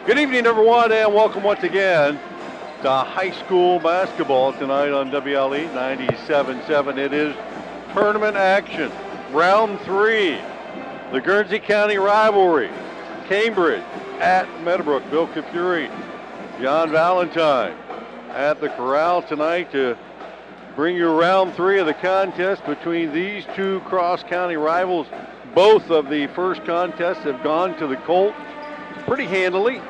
Good evening, everyone, and welcome once again to high school basketball tonight on WLE 97.7. It is tournament action, round 3, the Guernsey County Rivalry, Cambridge at Meadowbrook. Bill Kafuri, John Valentine at the Corral tonight to bring you round 3 of the contest between these two cross-county rivals. Both of the first contests have gone to the Colt pretty handily.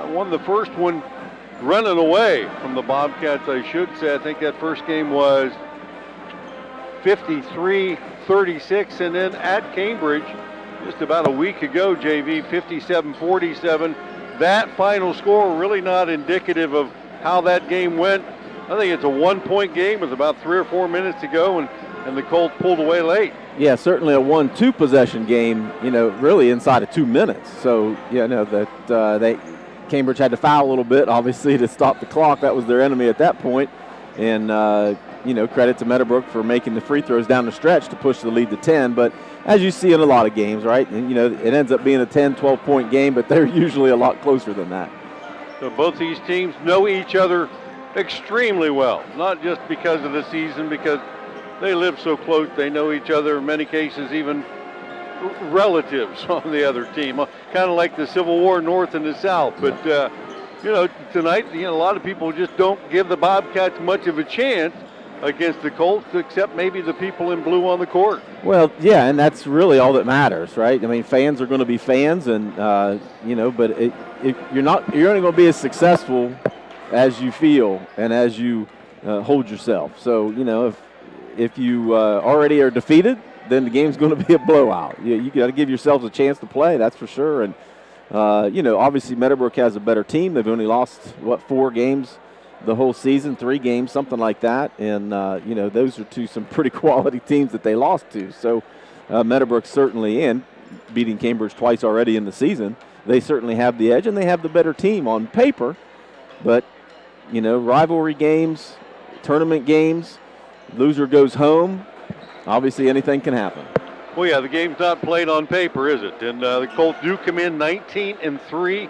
Won the first one running away from the Bobcats, I should say. I think that first game was 53-36, and then at Cambridge just about a week ago, JV, 57-47. That final score really not indicative of how that game went. I think it's a one-point game with about 3 or 4 minutes to go, and the Colts pulled away late. Yeah, certainly a 1-2 possession game, really inside of 2 minutes. So, that Cambridge had to foul a little bit, obviously, to stop the clock. That was their enemy at that point. And, credit to Meadowbrook for making the free throws down the stretch to push the lead to 10. But as you see in a lot of games, right, and, it ends up being a 10, 12-point game, but they're usually a lot closer than that. So both these teams know each other extremely well, not just because of the season, because they live so close. They know each other, in many cases even relatives on the other team, kind of like the Civil War North and the South. But, tonight, a lot of people just don't give the Bobcats much of a chance against the Colts, except maybe the people in blue on the court. Well, yeah, and that's really all that matters, right? I mean, fans are going to be fans, and, but you're only going to be as successful as you feel and as you hold yourself. So, if you already are defeated, then the game's going to be a blowout. You got to give yourselves a chance to play, that's for sure. And, obviously Meadowbrook has a better team. They've only lost, 4 games the whole season, 3 games, something like that. And, those are to some pretty quality teams that they lost to. So Meadowbrook certainly, and beating Cambridge twice already in the season, they certainly have the edge, and they have the better team on paper. But, rivalry games, tournament games, loser goes home. Obviously, anything can happen. Well, yeah, the game's not played on paper, is it? And the Colts do come in 19-3,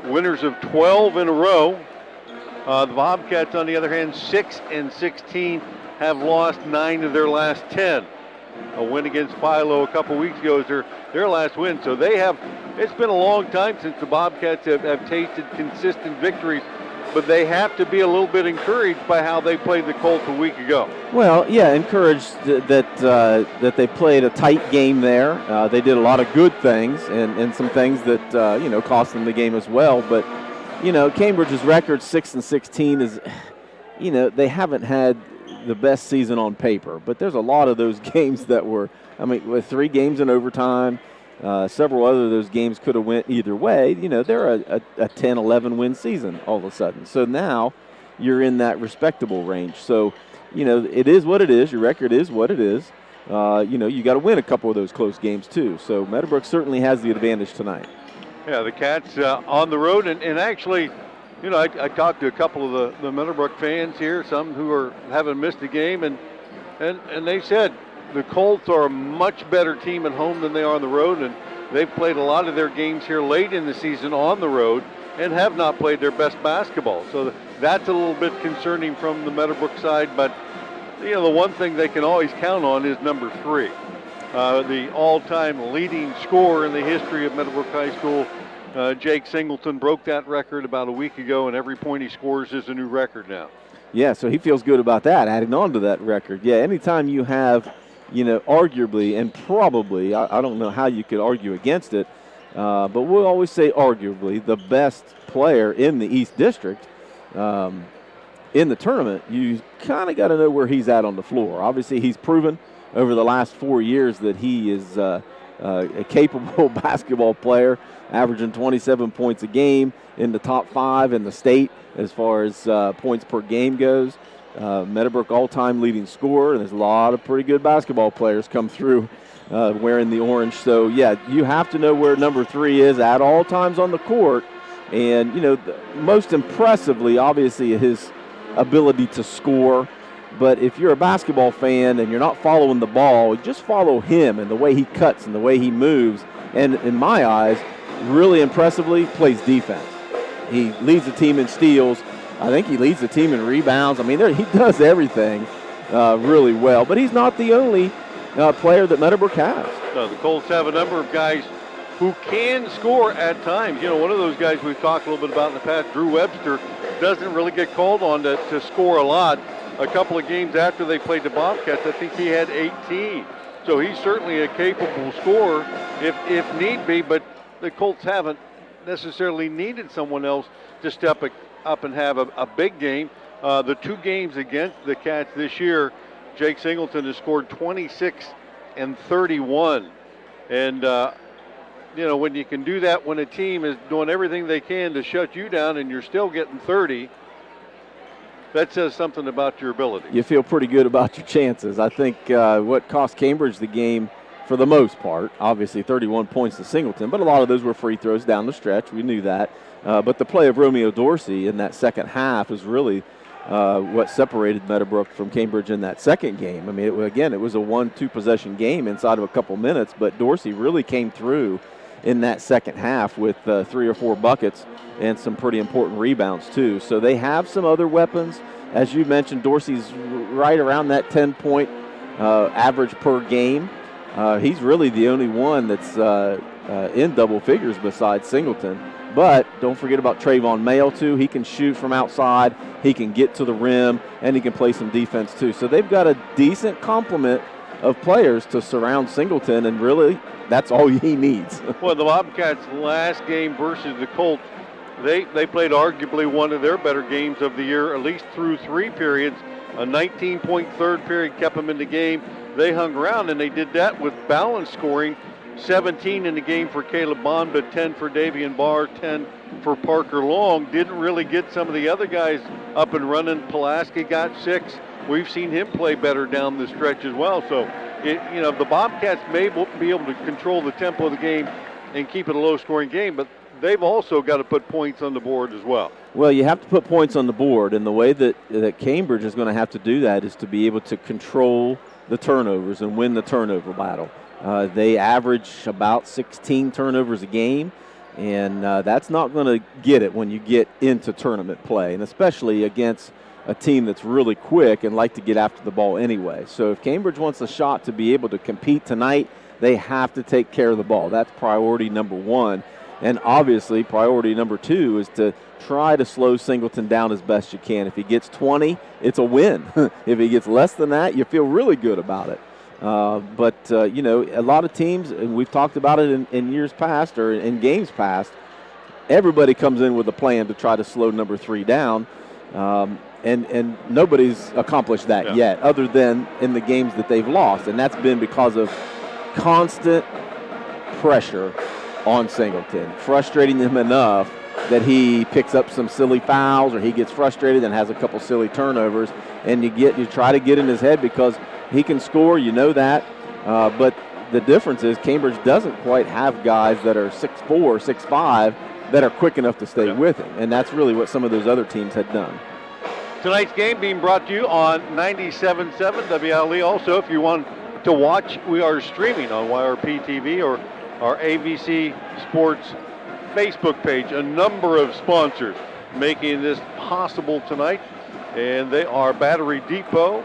winners of 12 in a row. The Bobcats, on the other hand, 6-16, have lost 9 of their last 10. A win against Philo a couple weeks ago is their last win. So it's been a long time since the Bobcats have tasted consistent victories. But they have to be a little bit encouraged by how they played the Colts a week ago. Well, yeah, encouraged that they played a tight game there. They did a lot of good things and some things that, cost them the game as well. But, Cambridge's record 6-16 is, they haven't had the best season on paper. But there's a lot of those games that were, with 3 games in overtime, several other of those games could have went either way. They're a 10-11 win season all of a sudden. So now you're in that respectable range. So, it is what it is. Your record is what it is. You got to win a couple of those close games too. So Meadowbrook certainly has the advantage tonight. Yeah, the Cats on the road. And actually, I talked to a couple of the Meadowbrook fans here, some who haven't missed a game, and they said the Colts are a much better team at home than they are on the road, and they've played a lot of their games here late in the season on the road and have not played their best basketball. So that's a little bit concerning from the Meadowbrook side, but the one thing they can always count on is number 3. The all-time leading scorer in the history of Meadowbrook High School, Jake Singleton, broke that record about a week ago, and every point he scores is a new record now. Yeah, so he feels good about that, adding on to that record. Yeah, anytime you have arguably and probably, I don't know how you could argue against it, but we'll always say arguably the best player in the East District in the tournament, you kind of got to know where he's at on the floor. Obviously, he's proven over the last 4 years that he is a capable basketball player, averaging 27 points a game, in the top 5 in the state as far as points per game goes. Meadowbrook all-time leading scorer, and there's a lot of pretty good basketball players come through wearing the orange. So, yeah, you have to know where number 3 is at all times on the court. And, most impressively, obviously, his ability to score. But if you're a basketball fan and you're not following the ball, just follow him and the way he cuts and the way he moves. And in my eyes, really impressively plays defense. he leads the team in steals. I think he leads the team in rebounds. I mean, he does everything really well. But he's not the only player that Meadowbrook has. No, the Colts have a number of guys who can score at times. You know, one of those guys we've talked a little bit about in the past, Drew Webster, doesn't really get called on to score a lot. A couple of games after they played the Bobcats, I think he had 18. So he's certainly a capable scorer if need be, but the Colts haven't necessarily needed someone else to step up and have a big game. The 2 games against the Cats this year, Jake Singleton has scored 26 and 31. And, you know, when you can do that when a team is doing everything they can to shut you down and you're still getting 30, that says something about your ability. You feel pretty good about your chances. I think what cost Cambridge the game for the most part, obviously 31 points to Singleton, but a lot of those were free throws down the stretch. We knew that. But the play of Romeo Dorsey in that second half is really what separated Meadowbrook from Cambridge in that second game. I mean, it was a 1-2 possession game inside of a couple minutes, but Dorsey really came through in that second half with 3 or 4 buckets and some pretty important rebounds too. So they have some other weapons. As you mentioned, Dorsey's right around that 10-point average per game. He's really the only one that's in double figures besides Singleton. But don't forget about Trayvon Mail, too. He can shoot from outside, he can get to the rim, and he can play some defense, too. So they've got a decent complement of players to surround Singleton, and really that's all he needs. Well, the Bobcats' last game versus the Colts, they played arguably one of their better games of the year, at least through 3 periods. A 19-point third period kept them in the game. They hung around, and they did that with balanced scoring. 17 in the game for Caleb Bond, but 10 for Davian Barr, 10 for Parker Long. Didn't really get some of the other guys up and running. Pulaski got 6. We've seen him play better down the stretch as well. So, the Bobcats may be able to control the tempo of the game and keep it a low-scoring game, but they've also got to put points on the board as well. Well, you have to put points on the board, and the way that Cambridge is going to have to do that is to be able to control the turnovers and win the turnover battle. They average about 16 turnovers a game, and that's not going to get it when you get into tournament play, and especially against a team that's really quick and like to get after the ball anyway. So if Cambridge wants a shot to be able to compete tonight, they have to take care of the ball. That's priority number 1. And obviously priority number 2 is to try to slow Singleton down as best you can. If he gets 20, it's a win. If he gets less than that, you feel really good about it. But a lot of teams, and we've talked about it in years past or in games past, everybody comes in with a plan to try to slow number 3 down. And nobody's accomplished that yet, other than in the games that they've lost. And that's been because of constant pressure on Singleton, frustrating him enough that he picks up some silly fouls or he gets frustrated and has a couple silly turnovers. And you try to get in his head because he can score, you know that. But the difference is Cambridge doesn't quite have guys that are 6'4", 6'5", that are quick enough to stay with him. And that's really what some of those other teams had done. Tonight's game being brought to you on 97.7 WLE. Also, if you want to watch, we are streaming on YRP TV or our AVC Sports Facebook page. A number of sponsors making this possible tonight, and they are Battery Depot,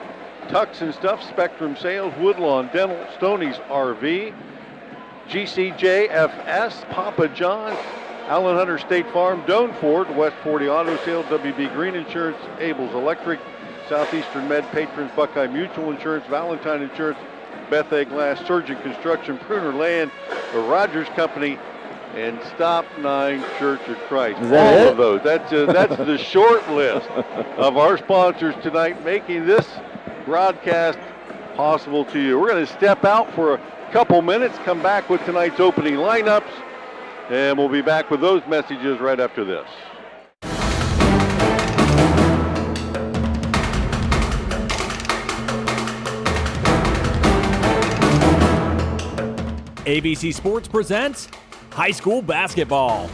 Tux Stuff, Spectrum Sales, Woodlawn Dental, Stoneys RV, GCJFS, Papa John's, Allen Hunter State Farm, Doan Ford, West 40 Auto Sales, W.B Green Insurance, Abel's Electric, Southeastern Med, Patrons, Buckeye Mutual Insurance, Valentine Insurance, Beth A Glass, Surgent Construction, Bruner Land, the Rogers Company, and Stop 9 Church of Christ. Is that all it? of those. That's the short list of our sponsors tonight, making this broadcast possible to you. We're going to step out for a couple minutes, come back with tonight's opening lineups, and we'll be back with those messages right after this. ABC Sports presents high school basketball.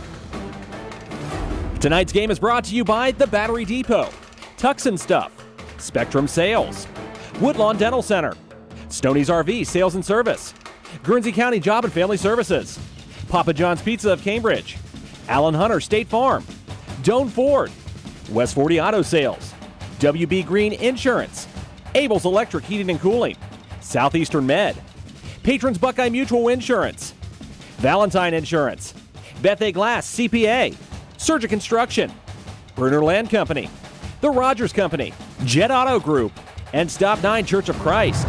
Tonight's game is brought to you by the Battery Depot, Tux Stuff, Spectrum Sales, Woodlawn Dental Center, Stoneys RV Sales and Service, Guernsey County Job and Family Services, Papa John's Pizza of Cambridge, Allen Hunter State Farm, Doan Ford, West 40 Auto Sales, W.B Green Insurance, Abel's Electric Heating and Cooling, Southeastern Med, Patrons Buckeye Mutual Insurance, Valentine Insurance, Beth A Glass CPA, Surgent Construction, Bruner Land Company, The Rogers Company, Jet Auto Group, and Stop 9 Church of Christ.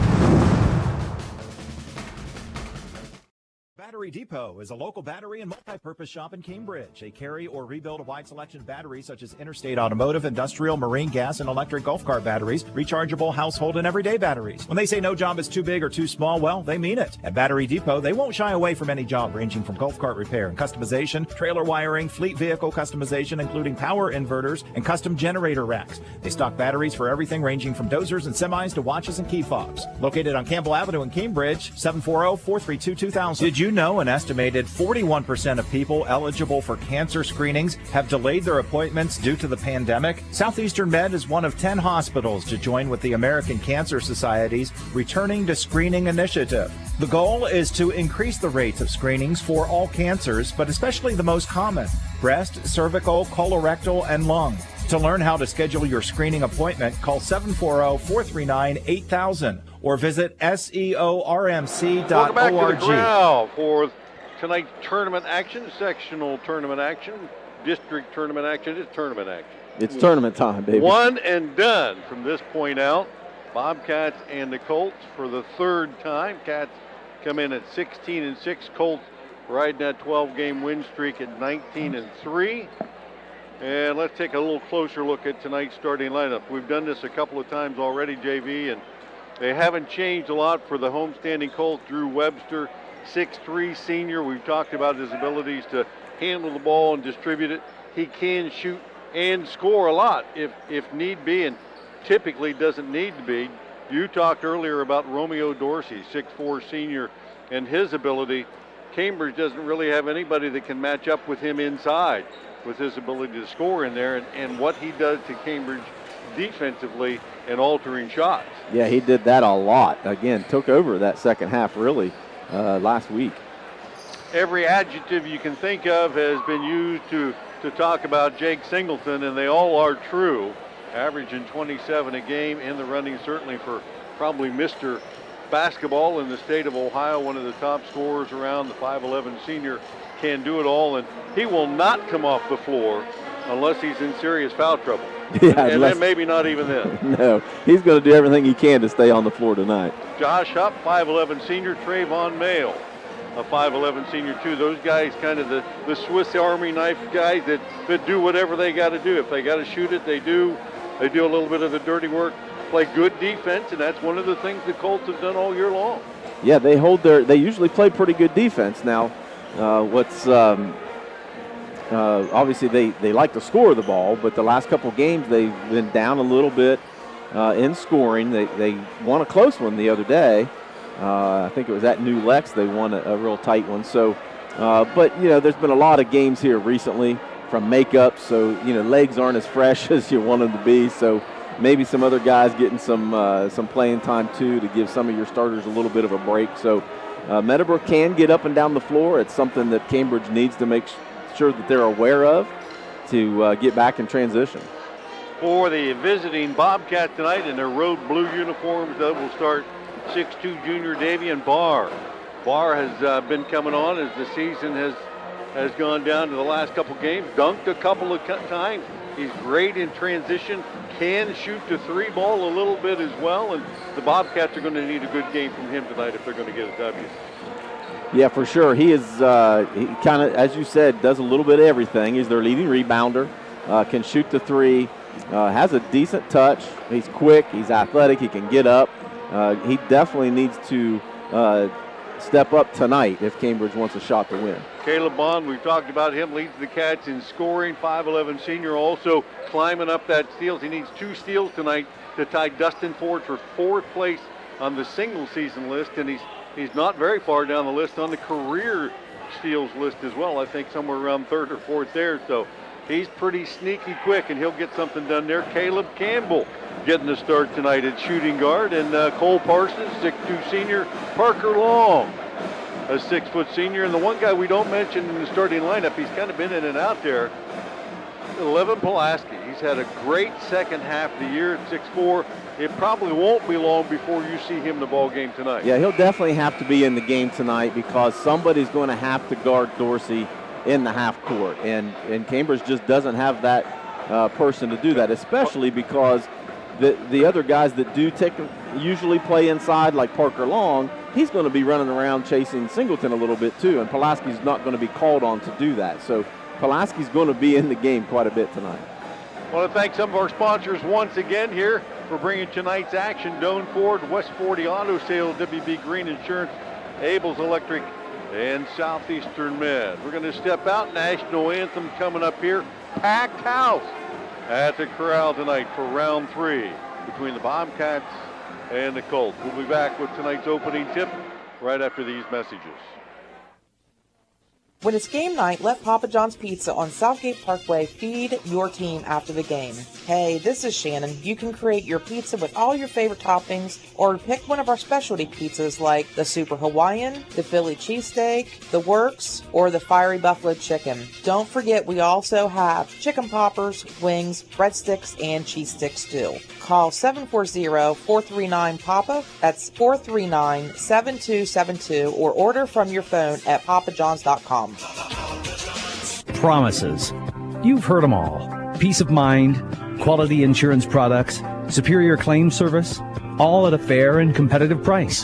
Battery Depot is a local battery and multi-purpose shop in Cambridge. They carry or rebuild a wide selection of batteries such as interstate automotive, industrial, marine, gas, and electric golf cart batteries, rechargeable household and everyday batteries. When they say no job is too big or too small, well, they mean it. At Battery Depot, they won't shy away from any job ranging from golf cart repair and customization, trailer wiring, fleet vehicle customization, including power inverters and custom generator racks. They stock batteries for everything ranging from dozers and semis to watches and key fobs. Located on Campbell Avenue in Cambridge, 740-432-2000. Did you know an estimated 41% of people eligible for cancer screenings have delayed their appointments due to the pandemic? Southeastern Med is one of 10 hospitals to join with the American Cancer Society's Returning to Screening initiative. The goal is to increase the rates of screenings for all cancers, but especially the most common: breast, cervical, colorectal, and lung. To learn how to schedule your screening appointment, call 740-439-8000 or visit seormc.org. Welcome back to the Corral for tonight's tournament action, sectional tournament action, district tournament action. It's tournament action. It's tournament time, baby. One and done from this point out. Bobcats and the Colts for the third time. Cats come in at 16-6. Colts riding that 12-game win streak at 19-3. And let's take a little closer look at tonight's starting lineup. We've done this a couple of times already, JV, and they haven't changed a lot for the homestanding Colts. Drew Webster, 6'3" senior. We've talked about his abilities to handle the ball and distribute it. He can shoot and score a lot if need be, and typically doesn't need to be. You talked earlier about Romeo Dorsey, 6'4" senior, and his ability. Cambridge doesn't really have anybody that can match up with him inside with his ability to score in there and what he does to Cambridge defensively and altering shots. Yeah, he did that a lot. Again, took over that second half really last week. Every adjective you can think of has been used to talk about Jake Singleton, and they all are true. Averaging 27 a game, in the running certainly for probably Mr. Basketball in the state of Ohio, one of the top scorers around. The 5'11" senior can do it all, and he will not come off the floor unless he's in serious foul trouble. Yeah, and then maybe not even then. No, he's going to do everything he can to stay on the floor tonight. Josh Hupp, 5'11" senior. Trayvon Mail, a 5'11" senior too. Those guys kind of the Swiss Army knife guys that do whatever they got to do. If they got to shoot it, they do. They do a little bit of the dirty work, play good defense, and that's one of the things the Colts have done all year long. Yeah, they usually play pretty good defense. Now, obviously they like to score the ball, but the last couple games they've been down a little bit in scoring. They won a close one the other day. I think it was at New Lex. They won a real tight one. So, but there's been a lot of games here recently from makeup, so legs aren't as fresh as you want them to be. So maybe some other guys getting some playing time too to give some of your starters a little bit of a break. So Meadowbrook can get up and down the floor. It's something that Cambridge needs to make sure that they're aware of to get back in transition. For the visiting Bobcats tonight in their road blue uniforms, that will start 6'2" junior Davian Barr. Barr has been coming on as the season has gone down to the last couple games. Dunked a couple of times. He's great in transition. Can shoot the three ball a little bit as well. And the Bobcats are going to need a good game from him tonight if they're going to get a W. Yeah, for sure. He is he kind of, as you said, does a little bit of everything. He's their leading rebounder. Can shoot the three. Has a decent touch. He's quick. He's athletic. He can get up. He definitely needs to step up tonight if Cambridge wants a shot to win. Caleb Bond, we've talked about him, leads the Cats in scoring. 5'11" senior, also climbing up that steals. He needs 2 steals tonight to tie Dustin Ford for 4th place on the single season list, and he's not very far down the list on the career steals list as well. I think somewhere around 3rd or 4th there. So he's pretty sneaky quick, and he'll get something done there. Caleb Campbell getting the start tonight at shooting guard, and Cole Parsons, 6'2" senior. Parker Long, a 6' senior, and the one guy we don't mention in the starting lineup, he's kind of been in and out there, 6'11" Pulaski. He's had a great second half of the year at 6'4". It probably won't be long before you see him in the ball game tonight. Yeah, he'll definitely have to be in the game tonight because somebody's going to have to guard Dorsey in the half court. And Cambridge just doesn't have that person to do that, especially because the other guys that do usually play inside, like Parker Long, he's going to be running around chasing Singleton a little bit too, and Pulaski's not going to be called on to do that. So Pulaski's going to be in the game quite a bit tonight. I want to thank some of our sponsors once again here for bringing tonight's action. Doan Ford, West 40 Auto Sales, W.B Green Insurance, Abel's Electric, and Southeastern Med. We're going to step out. National anthem coming up here. Packed house at the Corral tonight for round 3 between the Bobcats and the Colts. We'll be back with tonight's opening tip right after these messages. When it's game night, let Papa John's Pizza on Southgate Parkway feed your team after the game. Hey, this is Shannon. You can create your pizza with all your favorite toppings or pick one of our specialty pizzas like the Super Hawaiian, the Philly Cheesesteak, the Works, or the Fiery Buffalo Chicken. Don't forget we also have chicken poppers, wings, breadsticks, and cheese sticks too. Call 740-439-PAPA. That's 439-7272 or order from your phone at papajohns.com. Promises. You've heard them all. Peace of mind, quality insurance products, superior claim service, all at a fair and competitive price.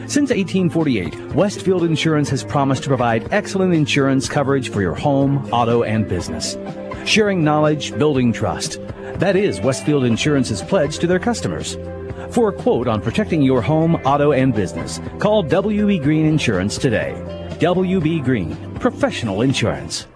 Since 1848, Westfield Insurance has promised to provide excellent insurance coverage for your home, auto, and business. Sharing knowledge, building trust. That is Westfield Insurance's pledge to their customers. For a quote on protecting your home, auto, and business, call W.B Green Insurance today. W.B Green, professional insurance.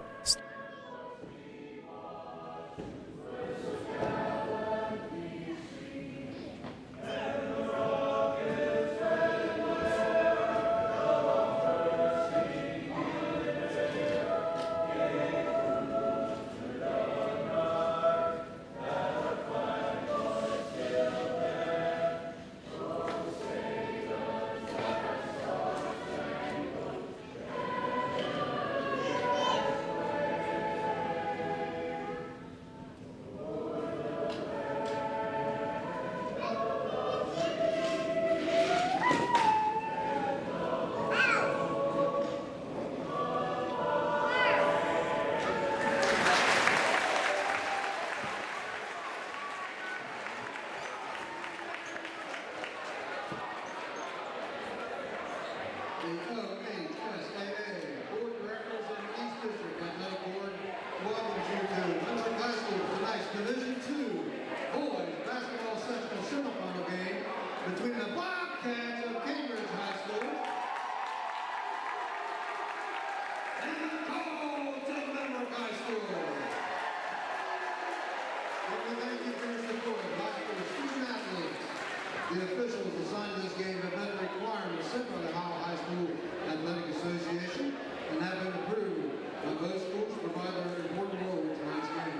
The officials assigned this game have met the requirements set by the Howell High School Athletic Association and have been approved by both schools to provide their important role in tonight's game.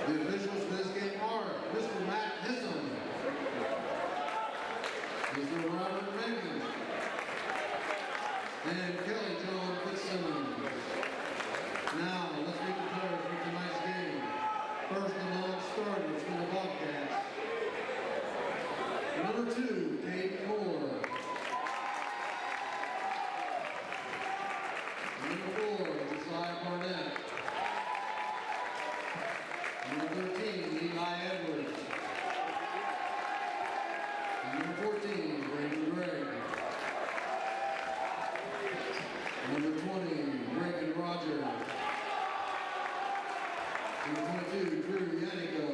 The officials for this game are Mr. Matt Hisson, Mr. Robert Reagan, and Kelly John Fitzsimmons. Now, let's meet the players for tonight's game. First among starters for the Bobcats. Number 2, Kate Moore. Number 4, Josiah Barnett. Number 13, Eli Edwards. And number 14, Brandon Gregg. Number 20, Reagan Rogers. Number 22, Drew Yannico.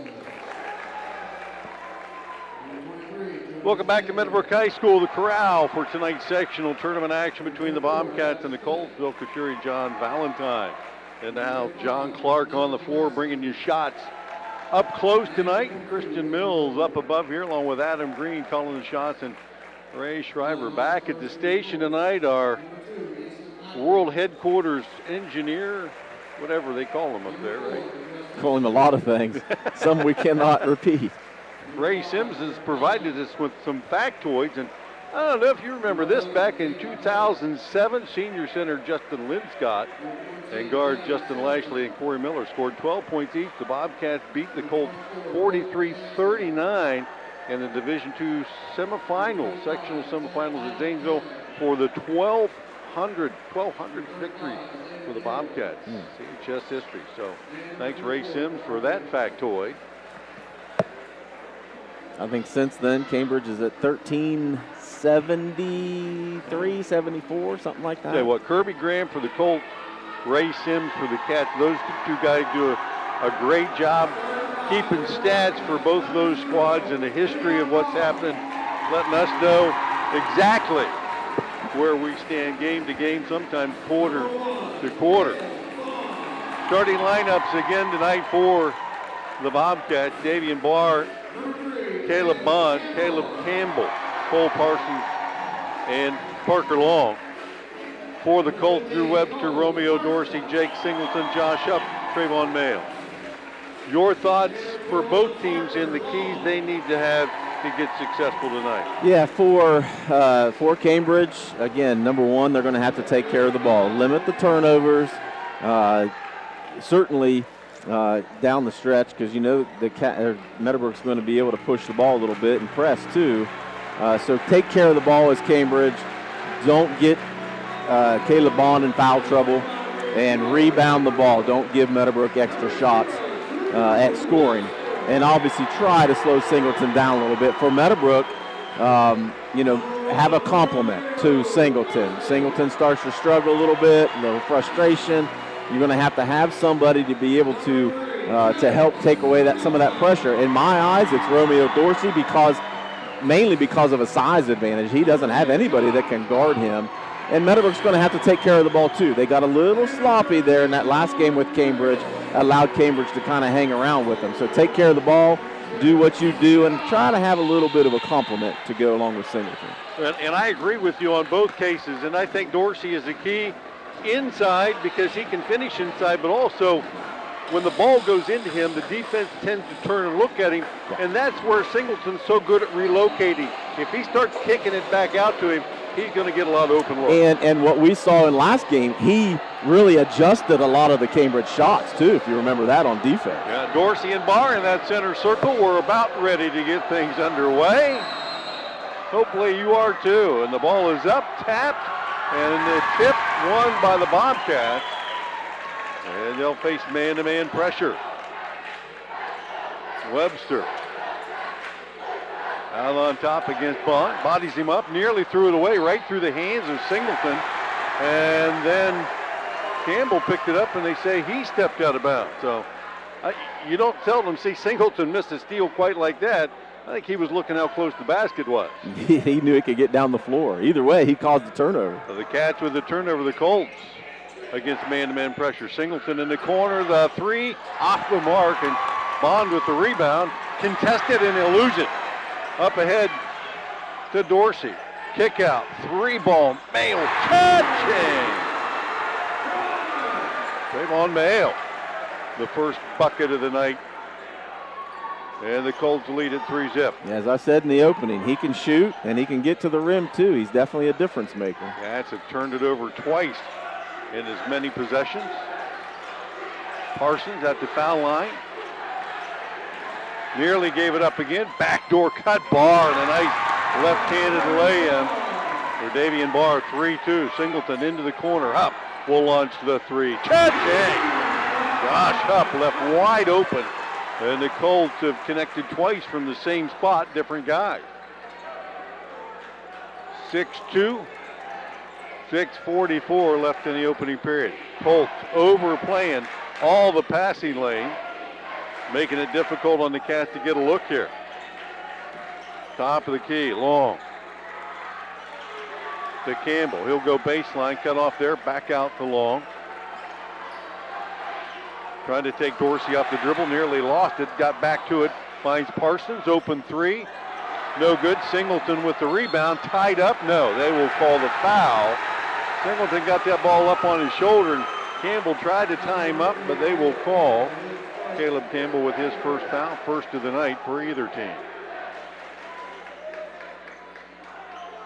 Welcome back to Meadowbrook High School, the Corral, for tonight's sectional tournament action between the Bobcats and the Colts. Bill Couture, John Valentine. And now John Clark on the floor bringing you shots up close tonight. Christian Mills up above here along with Adam Green calling the shots. And Ray Schreiber back at the station tonight, our world headquarters engineer, whatever they call him up there, right? Call him a lot of things. Some we cannot repeat. Ray Sims has provided us with some factoids, and I don't know if you remember this back in 2007. Senior center Justin Linscott and guard Justin Lashley and Corey Miller scored 12 points each. The Bobcats beat the Colts 43-39 in the Division II semifinals, sectional semifinals at Zanesville for the 1200 victory for the Bobcats. CHS history. So thanks Ray Sims for that factoid. I think since then, Cambridge is at 1373, 74, something like that. Tell you what, Kirby Graham for the Colts, Ray Sims for the Cats. Those two guys do a great job keeping stats for both of those squads and the history of what's happening, letting us know exactly where we stand game to game, sometimes quarter to quarter. Starting lineups again tonight for the Bobcats: Davian Barr, Caleb Bond, Caleb Campbell, Cole Parsons, and Parker Long. For the Colts, Drew Webster, Romeo Dorsey, Jake Singleton, Josh Hupp, Trayvon Mayo. Your thoughts for both teams and the keys they need to have to get successful tonight? Yeah, for Cambridge, again, number one, they're going to have to take care of the ball, limit the turnovers, certainly down the stretch, because you know Meadowbrook's going to be able to push the ball a little bit and press too. So take care of the ball as Cambridge. Don't get Caleb Bond in foul trouble, and rebound the ball. Don't give Meadowbrook extra shots at scoring. And obviously try to slow Singleton down a little bit. For Meadowbrook, have a compliment to Singleton. Singleton starts to struggle a little bit, a little frustration. You're going to have somebody to be able to help take away some of that pressure. In my eyes, it's Romeo Dorsey, mainly because of a size advantage. He doesn't have anybody that can guard him. And Meadowbrook's going to have to take care of the ball too. They got a little sloppy there in that last game with Cambridge, allowed Cambridge to kind of hang around with them. So take care of the ball, do what you do, and try to have a little bit of a compliment to go along with Singleton. And I agree with you on both cases, and I think Dorsey is the key inside because he can finish inside, but also when the ball goes into him, the defense tends to turn and look at him, and that's where Singleton's so good at relocating. If he starts kicking it back out to him, he's going to get a lot of open looks. And what we saw in last game, he really adjusted a lot of the Cambridge shots, too, if you remember that on defense. Yeah, Dorsey and Barr in that center circle were about ready to get things underway. Hopefully you are, too. And the ball is up, tapped, and the tip won by the Bobcats. And they'll face man-to-man pressure. Webster out on top against Bond, bodies him up, nearly threw it away, right through the hands of Singleton. And then Campbell picked it up, and they say he stepped out of bounds. So you don't seldom see Singleton miss a steal quite like that. I think he was looking how close the basket was. He knew he could get down the floor. Either way, he caused the turnover. So the Cats with the turnover, the Colts against man-to-man pressure. Singleton in the corner, the three off the mark, and Bond with the rebound. Contested and illusion. Up ahead to Dorsey. Kick out, three ball, Mayo catching. Trayvon Mayo, the first bucket of the night. And the Colts lead at 3-zip. As I said in the opening, he can shoot and he can get to the rim too. He's definitely a difference maker. Cats have turned it over twice in as many possessions. Parsons at the foul line. Nearly gave it up again. Backdoor cut. Barr and a nice left-handed lay-in for Davian Barr. 3-2. Singleton into the corner. Hupp will launch the three. Catching! Josh Hupp left wide open. And the Colts have connected twice from the same spot, different guys. 6-2. 6:44 left in the opening period. Colts overplaying all the passing lanes, making it difficult on the Cats to get a look here. Top of the key, Long. To Campbell. He'll go baseline, cut off there, back out to Long. Trying to take Dorsey off the dribble, nearly lost it, got back to it, finds Parsons, open three. No good. Singleton with the rebound, tied up. No, they will call the foul. Singleton got that ball up on his shoulder, and Campbell tried to tie him up, but they will call Caleb Campbell with his first foul, first of the night for either team.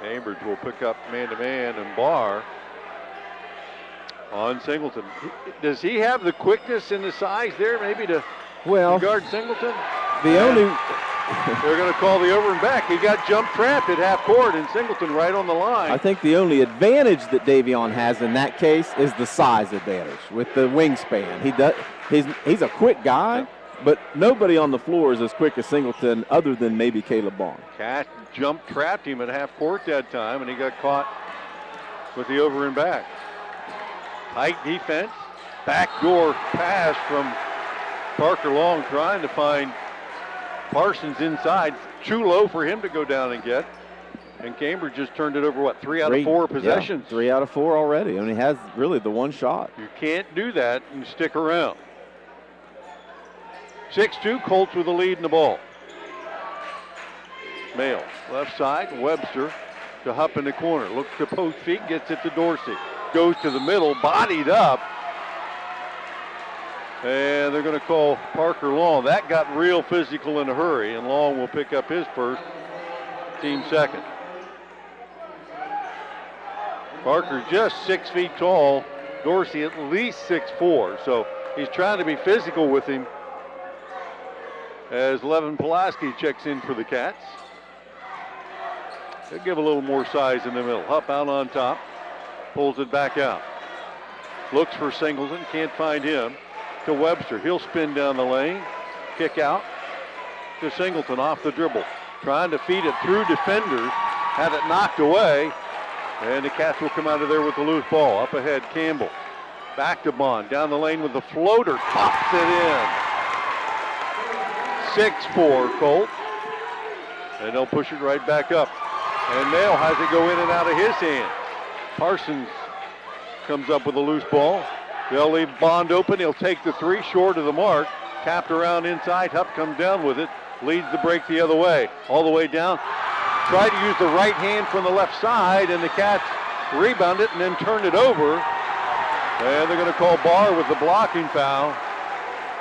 Cambridge will pick up man-to-man and Barr on Singleton. Does he have the quickness and the size there maybe to guard Singleton? The only... They're going to call the over and back. He got jump trapped at half court, and Singleton right on the line. I think the only advantage that Davion has in that case is the size advantage with the wingspan. He's a quick guy, but nobody on the floor is as quick as Singleton other than maybe Caleb Bond. Cat jump trapped him at half court that time, and he got caught with the over and back. Tight defense. Backdoor pass from Parker Long trying to find Parsons inside. Too low for him to go down and get. And Cambridge just turned it over, 3 out of 4 possessions? Yeah, 3 out of 4 already. I mean, he has really the one shot. You can't do that and stick around. 6-2, Colts with the lead in the ball. Mail, left side, Webster to Hupp in the corner. Looks to post feet, gets it to Dorsey. Goes to the middle, bodied up. And they're going to call Parker Long. That got real physical in a hurry, and Long will pick up his first, team second. Parker just 6 feet tall. Dorsey at least 6'4", so he's trying to be physical with him as Levin Pulaski checks in for the Cats. They'll give a little more size in the middle. Hupp out on top, pulls it back out. Looks for Singleton, can't find him. To Webster, he'll spin down the lane, kick out to Singleton off the dribble. Trying to feed it through defenders, had it knocked away, and the Cats will come out of there with the loose ball. Up ahead, Campbell. Back to Bond, down the lane with the floater, pops it in. 6-4 Colt, and they'll push it right back up. And Mail has it go in and out of his hand. Parsons comes up with a loose ball. They'll leave Bond open. He'll take the 3 short of the mark. Tapped around inside. Hupp comes down with it. Leads the break the other way. All the way down. Tried to use the right hand from the left side, and the Cats rebound it and then turned it over. And they're going to call Barr with the blocking foul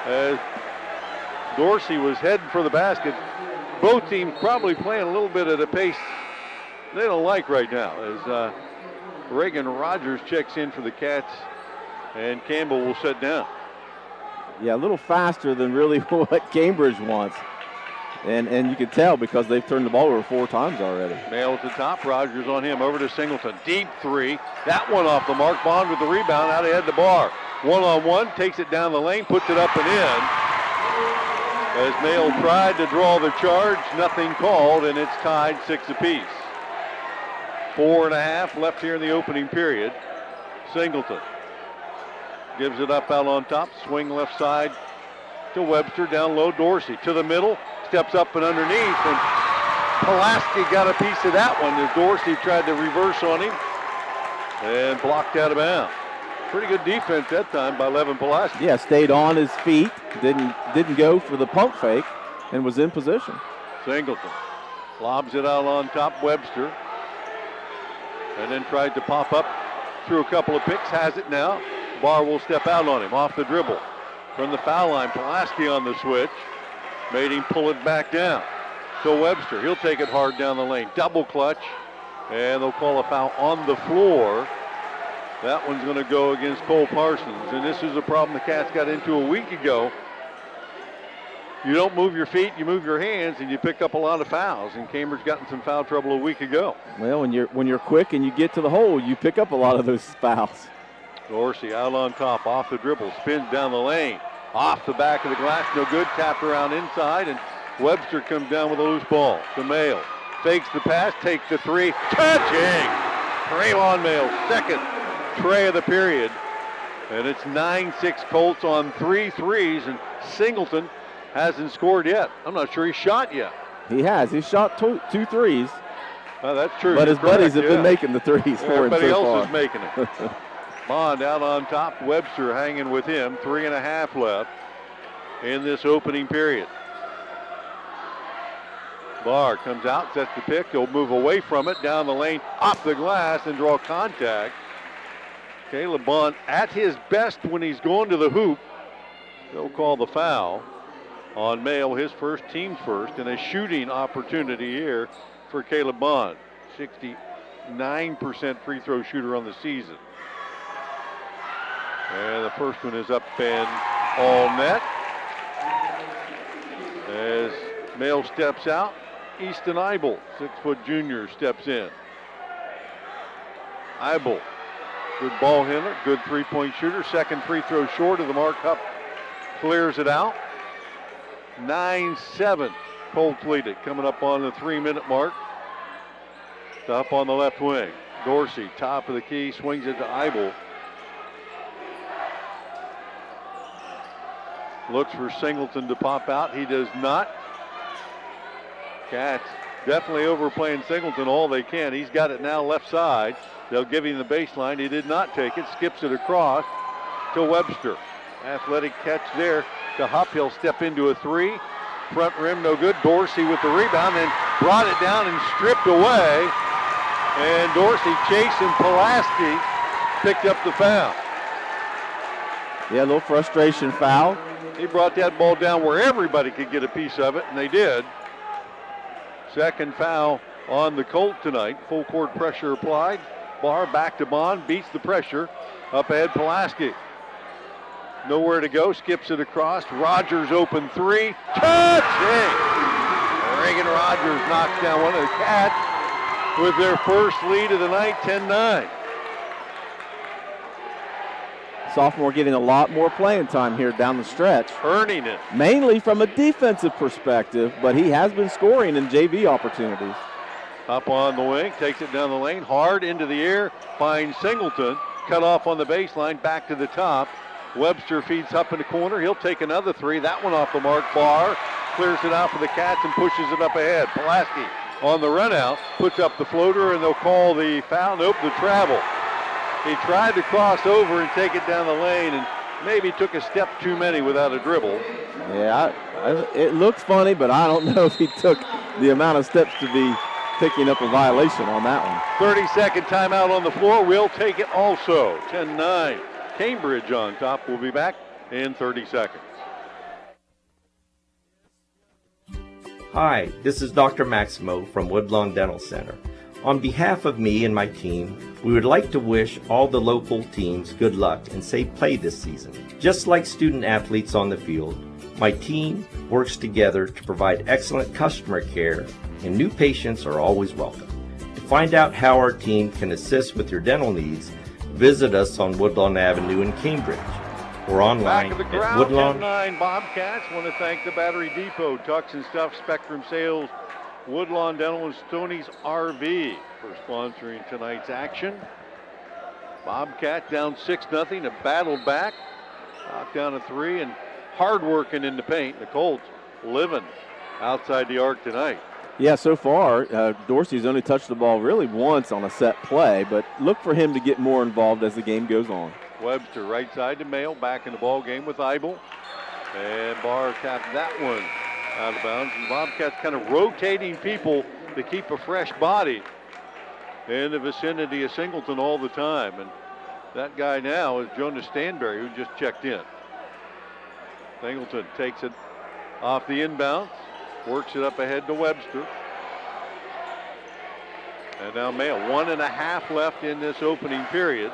as Dorsey was heading for the basket. Both teams probably playing a little bit at a pace they don't like right now as Reagan Rogers checks in for the Cats. And Campbell will sit down. Yeah, a little faster than really what Cambridge wants. And you can tell because they've turned the ball over 4 times already. Mail at the top, Rogers on him, over to Singleton. Deep 3, that one off the mark. Bond with the rebound, out ahead to Barr. 1-on-1, takes it down the lane, puts it up and in. As Mail tried to draw the charge, nothing called, and it's tied 6 apiece. 4.5 left here in the opening period. Singleton gives it up out on top, swing left side to Webster, down low, Dorsey to the middle, steps up and underneath, and Pulaski got a piece of that one as Dorsey tried to reverse on him and blocked out of bounds. Pretty good defense that time by Levin Pulaski. Yeah, stayed on his feet, didn't go for the pump fake, and was in position. Singleton lobs it out on top, Webster, and then tried to pop up through a couple of picks, has it now. Barr will step out on him off the dribble. From the foul line, Pulaski on the switch. Made him pull it back down to Webster. He'll take it hard down the lane. Double clutch, and they'll call a foul on the floor. That one's going to go against Cole Parsons, and this is a problem the Cats got into a week ago. You don't move your feet, you move your hands, and you pick up a lot of fouls, and Cambridge got in some foul trouble a week ago. Well, when you're quick and you get to the hole, you pick up a lot of those fouls. Dorsey out on top, off the dribble, spins down the lane, off the back of the glass, no good, tapped around inside, and Webster comes down with a loose ball to Mail. Fakes the pass, takes the 3, touching! Traylon Mail, second tray of the period. And it's 9-6 Colts on 3 threes, and Singleton hasn't scored yet. I'm not sure he's shot yet. He has. He's shot 2 threes. That's true. But his buddies have been making the threes for him so far. Everybody else is making it. Bond out on top. Webster hanging with him. 3.5 left in this opening period. Barr comes out, sets the pick. He'll move away from it, down the lane, off the glass, and draw contact. Caleb Bond at his best when he's going to the hoop. They'll call the foul on Mail, his first, team's first, and a shooting opportunity here for Caleb Bond. 9% free throw shooter on the season. And the first one is up and all net. As Mail steps out, Easton Eibel, 6-foot junior, steps in. Eibel, good ball handler, good three-point shooter. Second free throw short of the mark. Hupp clears it out. 9-7. Colts lead it, coming up on the 3-minute mark. Up on the left wing. Dorsey, top of the key, swings it to Eibel. Looks for Singleton to pop out. He does not. Cats definitely overplaying Singleton all they can. He's got it now left side. They'll give him the baseline. He did not take it. Skips it across to Webster. Athletic catch there to Hupp. He'll step into a three. Front rim no good. Dorsey with the rebound, then brought it down and stripped away. And Dorsey chasing Pulaski. Picked up the foul. Yeah, a little frustration foul. He brought that ball down where everybody could get a piece of it, and they did. Second foul on the Colt tonight. Full court pressure applied. Barr back to Bond, beats the pressure. Up ahead, Pulaski. Nowhere to go, skips it across. Rogers open three. Touch! Hey! Reagan Rogers knocks down one of the Cats with their first lead of the night, 10-9. Sophomore getting a lot more playing time here down the stretch. Earning it. Mainly from a defensive perspective, but he has been scoring in JV opportunities. Up on the wing, takes it down the lane, hard into the air, finds Singleton, cut off on the baseline, back to the top. Webster feeds up in the corner. He'll take another three. That one off the mark. Barr clears it out for the Cats and pushes it up ahead. Pulaski on the run out, puts up the floater, and they'll call the foul. Nope, the travel. He tried to cross over and take it down the lane and maybe took a step too many without a dribble. Yeah, it looks funny, but I don't know if he took the amount of steps to be picking up a violation on that one. 30-second timeout on the floor. We'll take it also. 10-9. Cambridge on top. We'll be back in 30 seconds. Hi, this is Dr. Maximo from Woodlawn Dental Center. On behalf of me and my team, we would like to wish all the local teams good luck and safe play this season. Just like student athletes on the field, my team works together to provide excellent customer care, and new patients are always welcome. To find out how our team can assist with your dental needs, visit us on Woodlawn Avenue in Cambridge or online Back of the at crowd, Woodlawn. 10-9 Bobcats. Want to thank the Battery Depot, Tux Stuff, Spectrum Sales, Woodlawn Dental, and Stoneys RV for sponsoring tonight's action. Bobcat down 6-0, a battle back, knocked down a three, and hard working in the paint. The Colts living outside the arc tonight. Yeah, so far, Dorsey's only touched the ball really once on a set play, but look for him to get more involved as the game goes on. Webster right side to Mail, back in the ball game with Eibel. And Barr tapped that one out of bounds. And Bobcats kind of rotating people to keep a fresh body in the vicinity of Singleton all the time. And that guy now is Jonas Stanberry, who just checked in. Singleton takes it off the inbounds, works it up ahead to Webster. And now Mail, 1.5 left in this opening period.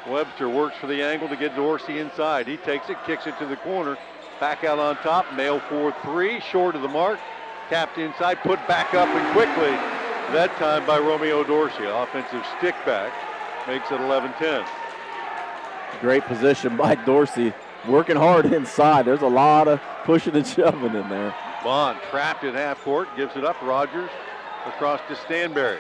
Webster works for the angle to get Dorsey inside. He takes it, kicks it to the corner. Back out on top, Mail for three, short of the mark. Tapped inside, put back up and quickly. That time by Romeo Dorsey. Offensive stick back makes it 11-10. Great position by Dorsey, working hard inside. There's a lot of pushing and shoving in there. Bond trapped at half court, gives it up. Rogers across to Stanberry.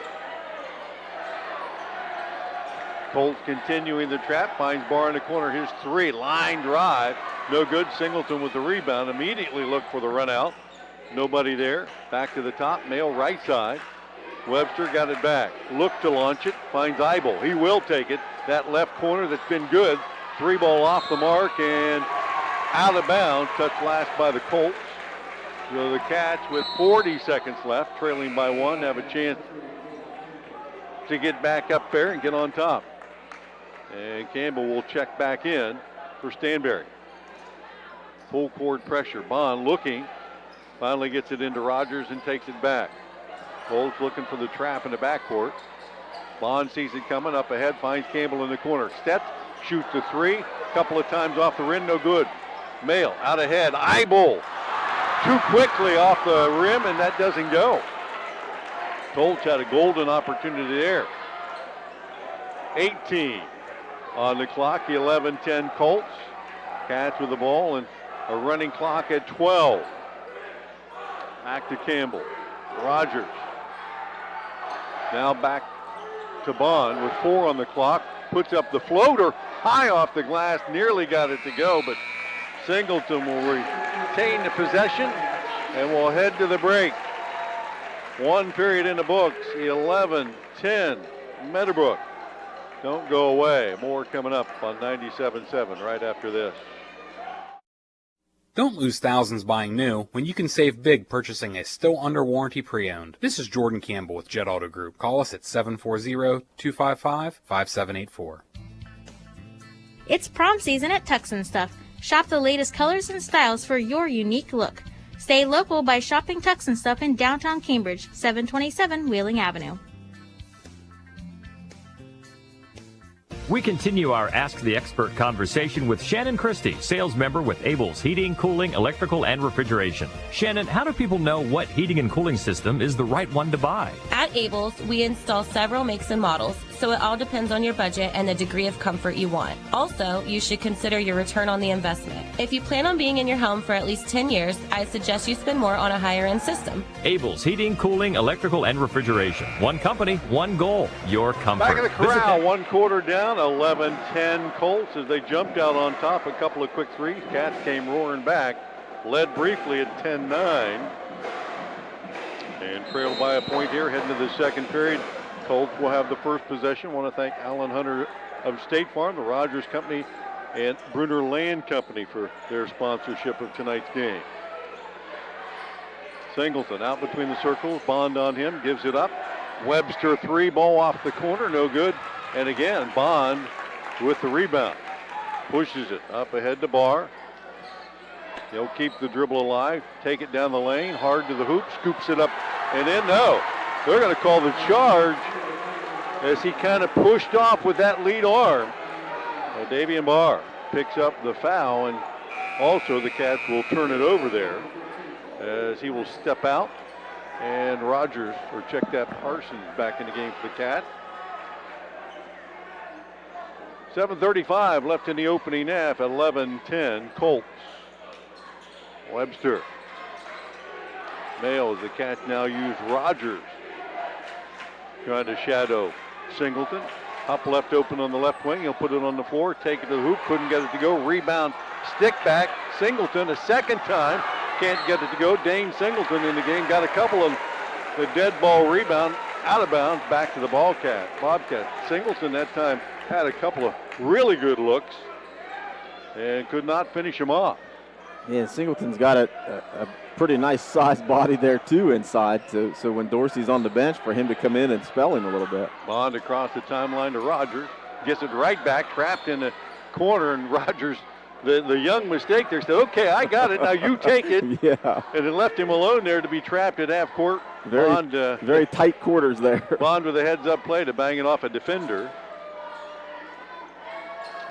Colts continuing the trap, finds Barr in the corner. Here's three, line drive. No good. Singleton with the rebound. Immediately looked for the run out. Nobody there. Back to the top. Mail right side. Webster got it back. Looked to launch it. Finds Eibel. He will take it. That left corner that's been good. Three ball off the mark and out of bounds. Touched last by the Colts. So the Cats with 40 seconds left, trailing by one, have a chance to get back up there and get on top. And Campbell will check back in for Stanberry. Full court pressure. Bond looking. Finally gets it into Rogers and takes it back. Colts looking for the trap in the backcourt. Bond sees it coming up ahead, finds Campbell in the corner. Steps, shoots the three, couple of times off the rim, no good. Mail out ahead, eyeball. Too quickly off the rim, and that doesn't go. Colts had a golden opportunity there. 18 on the clock, the 11-10 Colts. Cats with the ball and a running clock at 12. Back to Campbell. Rogers. Now back to Bond with 4 on the clock. Puts up the floater high off the glass. Nearly got it to go, but Singleton will retain the possession and will head to the break. 1 period in the books. 11-10 Meadowbrook. Don't go away. More coming up on 97.7 right after this. Don't lose thousands buying new when you can save big purchasing a still under warranty pre-owned. This is Jordan Campbell with Jet Auto Group. Call us at 740-255-5784. It's prom season at Tux Stuff. Shop the latest colors and styles for your unique look. Stay local by shopping Tux Stuff in downtown Cambridge, 727 Wheeling Avenue. We continue our Ask the Expert conversation with Shannon Christie, sales member with Abel's Heating, Cooling, Electrical, and Refrigeration. Shannon, how do people know what heating and cooling system is the right one to buy? At Abel's, we install several makes and models, so it all depends on your budget and the degree of comfort you want. Also, you should consider your return on the investment. If you plan on being in your home for at least 10 years, I suggest you spend more on a higher-end system. Abel's Heating, Cooling, Electrical, and Refrigeration. One company, one goal, your comfort. Back in the Corral, 1 quarter down, 11-10 Colts as they jumped out on top. A couple of quick threes. Cats came roaring back, led briefly at 10-9, and trailed by a point here heading to the second period. Colts will have the first possession. Want to thank Alan Hunter of State Farm, the Rogers Company, and Bruner Land Company for their sponsorship of tonight's game. Singleton out between the circles. Bond on him, gives it up. Webster three, ball off the corner, no good. And again, Bond with the rebound. Pushes it up ahead to Barr. He'll keep the dribble alive, take it down the lane, hard to the hoop, scoops it up and in. No, they're going to call the charge as he kind of pushed off with that lead arm. Well, Davian Barr picks up the foul, and also the Cats will turn it over there as he will step out. And Rogers, or check that, Parsons back in the game for the Cats. 7:35 left in the opening half, 11-10 Colts. Webster. Mail as the Cats now use Rogers. Trying to shadow Singleton. Up left open on the left wing. He'll put it on the floor, take it to the hoop, couldn't get it to go. Rebound, stick back. Singleton a second time. Can't get it to go. Dane Singleton in the game. Got a couple of the dead ball rebound. Out of bounds, back to the Bobcat. Singleton that time had a couple of really good looks and could not finish him off. Yeah, Singleton's got a pretty nice sized body there too inside, so when Dorsey's on the bench, for him to come in and spell him a little bit. Bond across the timeline to Rogers. Gets it right back, trapped in the corner, and Rogers, the young mistake there, said, okay, I got it, now you take it. Yeah. And it left him alone there to be trapped at half court. Very tight quarters there. Bond with a heads-up play to bang it off a defender.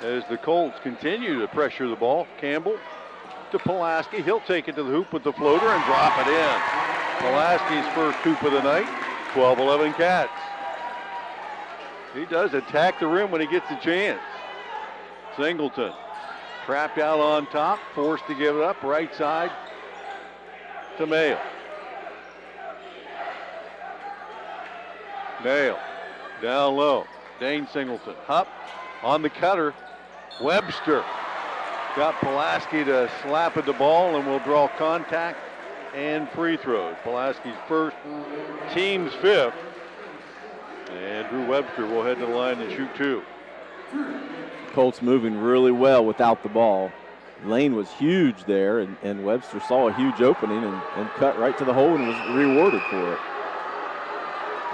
As the Colts continue to pressure the ball, Campbell to Pulaski. He'll take it to the hoop with the floater and drop it in. Pulaski's first hoop of the night, 12-11 Cats. He does attack the rim when he gets a chance. Singleton trapped out on top, forced to give it up, right side to Mayo. Mayo down low, Dane Singleton, Hupp on the cutter, Webster got Pulaski to slap at the ball and will draw contact and free throws. Pulaski's first, team's fifth, and Drew Webster will head to the line and shoot two. Colts moving really well without the ball. Lane was huge there, and Webster saw a huge opening and cut right to the hole and was rewarded for it.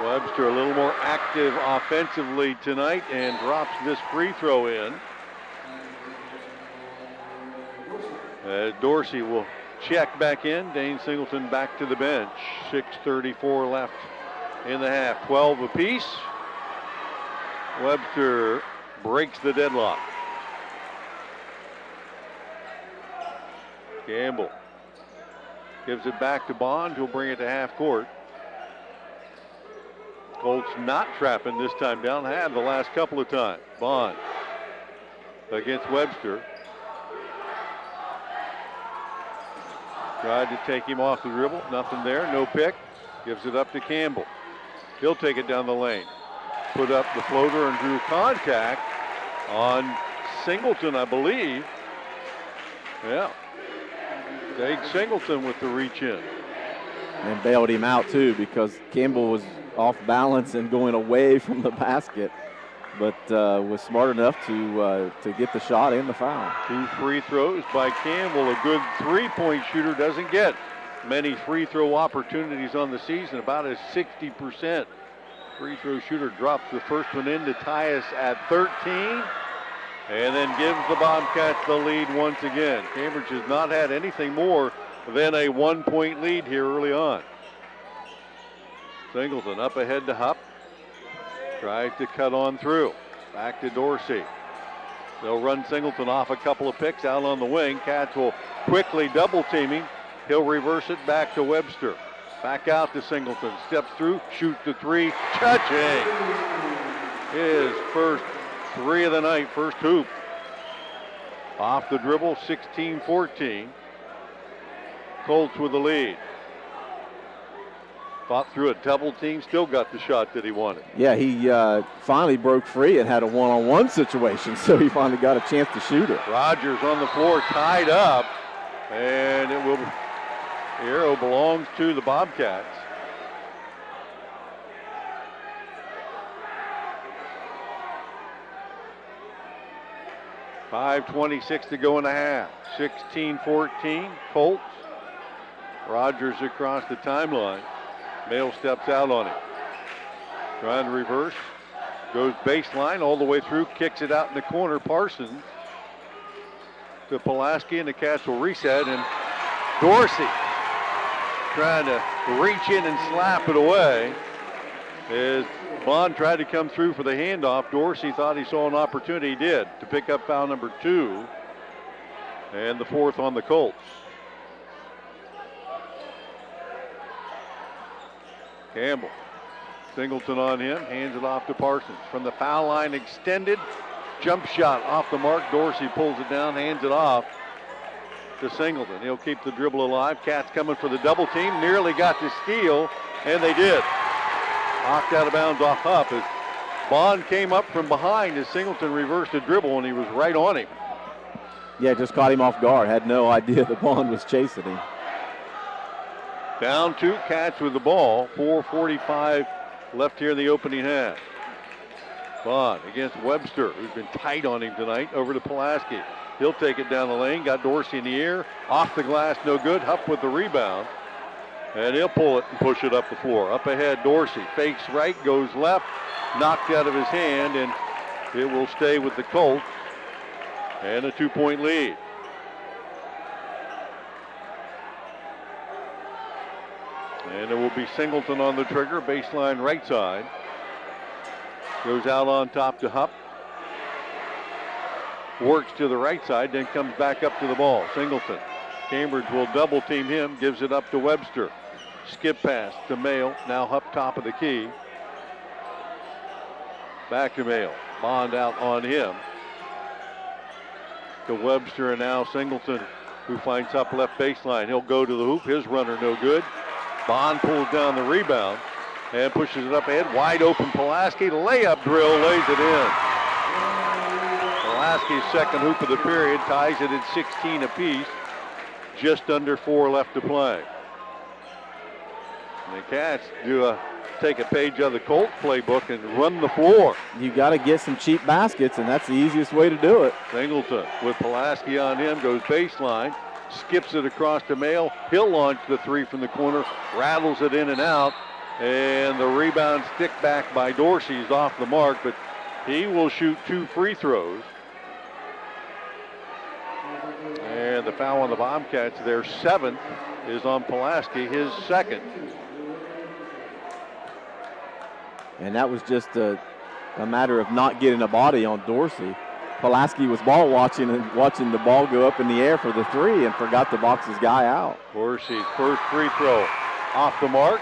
Webster a little more active offensively tonight and drops this free throw in. Dorsey will check back in. Dane Singleton back to the bench. 6:34 left in the half. 12 apiece. Webster breaks the deadlock. Gamble gives it back to Bond, who'll bring it to half court. Colts not trapping this time down, have the last couple of times. Bond against Webster. Tried to take him off the dribble, nothing there, no pick. Gives it up to Campbell. He'll take it down the lane. Put up the floater and drew contact on Singleton, I believe. Yeah. Dave Singleton with the reach in. And bailed him out too because Campbell was off balance and going away from the basket, but was smart enough to get the shot and the foul. 2 free throws by Campbell. A good three-point shooter doesn't get many free throw opportunities on the season. About a 60% free throw shooter. Drops the first one in to tie us at 13. And then gives the Bobcats the lead once again. Cambridge has not had anything more than a 1-point lead here early on. Singleton up ahead to Hupp. Tries to cut on through. Back to Dorsey. They'll run Singleton off a couple of picks out on the wing. Cats will quickly double team him. He'll reverse it back to Webster. Back out to Singleton. Steps through, shoots the three. Touching. His first 3 of the night, first hoop. Off the dribble, 16-14. Colts with the lead. Fought through a double team, still got the shot that he wanted. Yeah, he finally broke free and had a one-on-one situation, so he finally got a chance to shoot it. Rogers on the floor, tied up, and it will. The arrow belongs to the Bobcats. .5:26 to go in the half. 16-14, Colts. Rogers across the timeline. Mail steps out on him. Trying to reverse. Goes baseline all the way through. Kicks it out in the corner. Parsons to Pulaski, and the Cats will reset. And Dorsey trying to reach in and slap it away. As Bond tried to come through for the handoff, Dorsey thought he saw an opportunity. He did, to pick up foul number 2. And the 4th on the Colts. Campbell. Singleton on him, hands it off to Parsons. From the foul line extended, jump shot off the mark. Dorsey pulls it down, hands it off to Singleton. He'll keep the dribble alive. Cats coming for the double team, nearly got the steal, and they did. Knocked out of bounds off Hupp as Bond came up from behind as Singleton reversed the dribble, and he was right on him. Yeah, just caught him off guard. Had no idea that Bond was chasing him. Down 2 Cats with the ball. 4:45 left here in the opening half. Bond against Webster, who's been tight on him tonight, over to Pulaski. He'll take it down the lane. Got Dorsey in the air. Off the glass, no good. Hupp with the rebound. And he'll pull it and push it up the floor. Up ahead, Dorsey fakes right, goes left. Knocked out of his hand, and it will stay with the Colts. And a 2-point lead. And it will be Singleton on the trigger, baseline right side. Goes out on top to Hupp. Works to the right side, then comes back up to the ball. Singleton. Cambridge will double team him, gives it up to Webster. Skip pass to Mail, now Hupp top of the key. Back to Mail. Bond out on him. To Webster, and now Singleton, who finds Hupp left baseline. He'll go to the hoop, his runner no good. Bond pulls down the rebound and pushes it up ahead. Wide open Pulaski, layup drill, lays it in. Pulaski's second hoop of the period, ties it at 16 apiece. Just under 4 left to play. And the Cats take a page out of the Colt playbook and run the floor. You got to get some cheap baskets, and that's the easiest way to do it. Singleton with Pulaski on him, goes baseline, skips it across to Mail. He'll launch the 3 from the corner, rattles it in and out, and the rebound stick back by Dorsey is off the mark, but he will shoot 2 free throws. And the foul on the Bobcats, their 7th, is on Pulaski, his 2nd. And that was just a matter of not getting a body on Dorsey. Pulaski was ball watching and watching the ball go up in the air for the three and forgot to box his guy out. Dorsey's first free throw off the mark.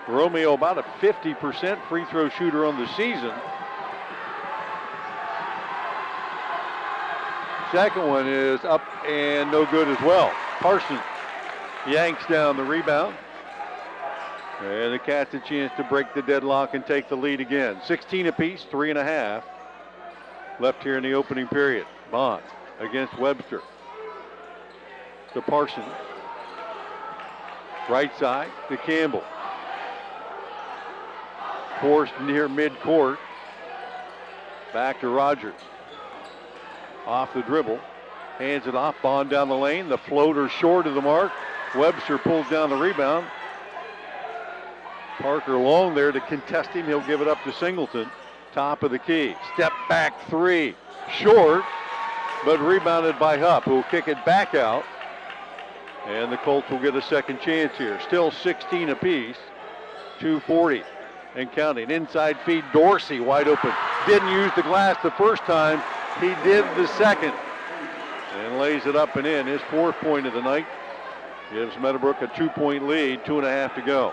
Romeo about a 50% free throw shooter on the season. Second one is up and no good as well. Parsons yanks down the rebound. And the Cats a chance to break the deadlock and take the lead again. 16 apiece, 3.5 left here in the opening period. Bond against Webster. To Parsons. Right side to Campbell. Forced near midcourt. Back to Rogers. Off the dribble. Hands it off. Bond down the lane. The floater short of the mark. Webster pulls down the rebound. Parker long there to contest him. He'll give it up to Singleton. Top of the key. Step back three. Short, but rebounded by Hupp, who will kick it back out. And the Colts will get a second chance here. Still 16 apiece. 2:40 and counting. Inside feed. Dorsey wide open. Didn't use the glass the first time. He did the second. And lays it up and in. His 4th point of the night. Gives Meadowbrook a 2-point lead. 2.5 to go.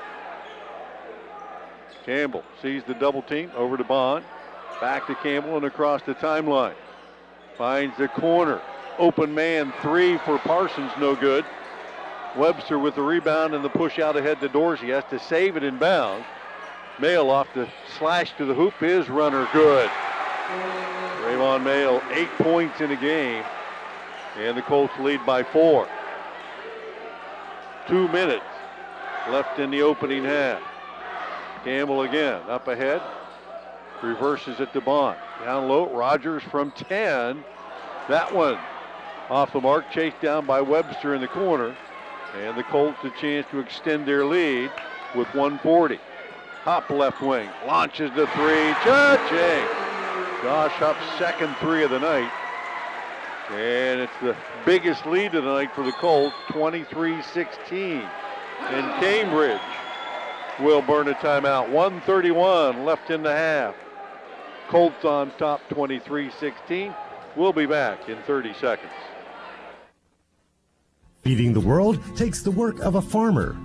Campbell sees the double team, over to Bond. Back to Campbell and across the timeline. Finds the corner. Open man three for Parsons, no good. Webster with the rebound and the push out ahead to Dorsey. Has to save it in bounds. Mail off the slash to the hoop. His runner good. Rayvon Mail, 8 points in a game. And the Colts lead by 4. 2 minutes left in the opening half. Campbell again, up ahead. Reverses it to Bond. Down low, Rogers from 10. That one off the mark, chased down by Webster in the corner. And the Colts a chance to extend their lead with 1:40. Hupp left wing, launches the three. Cha-ching! Josh Hupp's second three of the night. And it's the biggest lead of the night for the Colts, 23-16. And Cambridge will burn a timeout. 1:31 left in the half. Colts on top, 23-16. We'll be back in 30 seconds. Feeding the world takes the work of a farmer.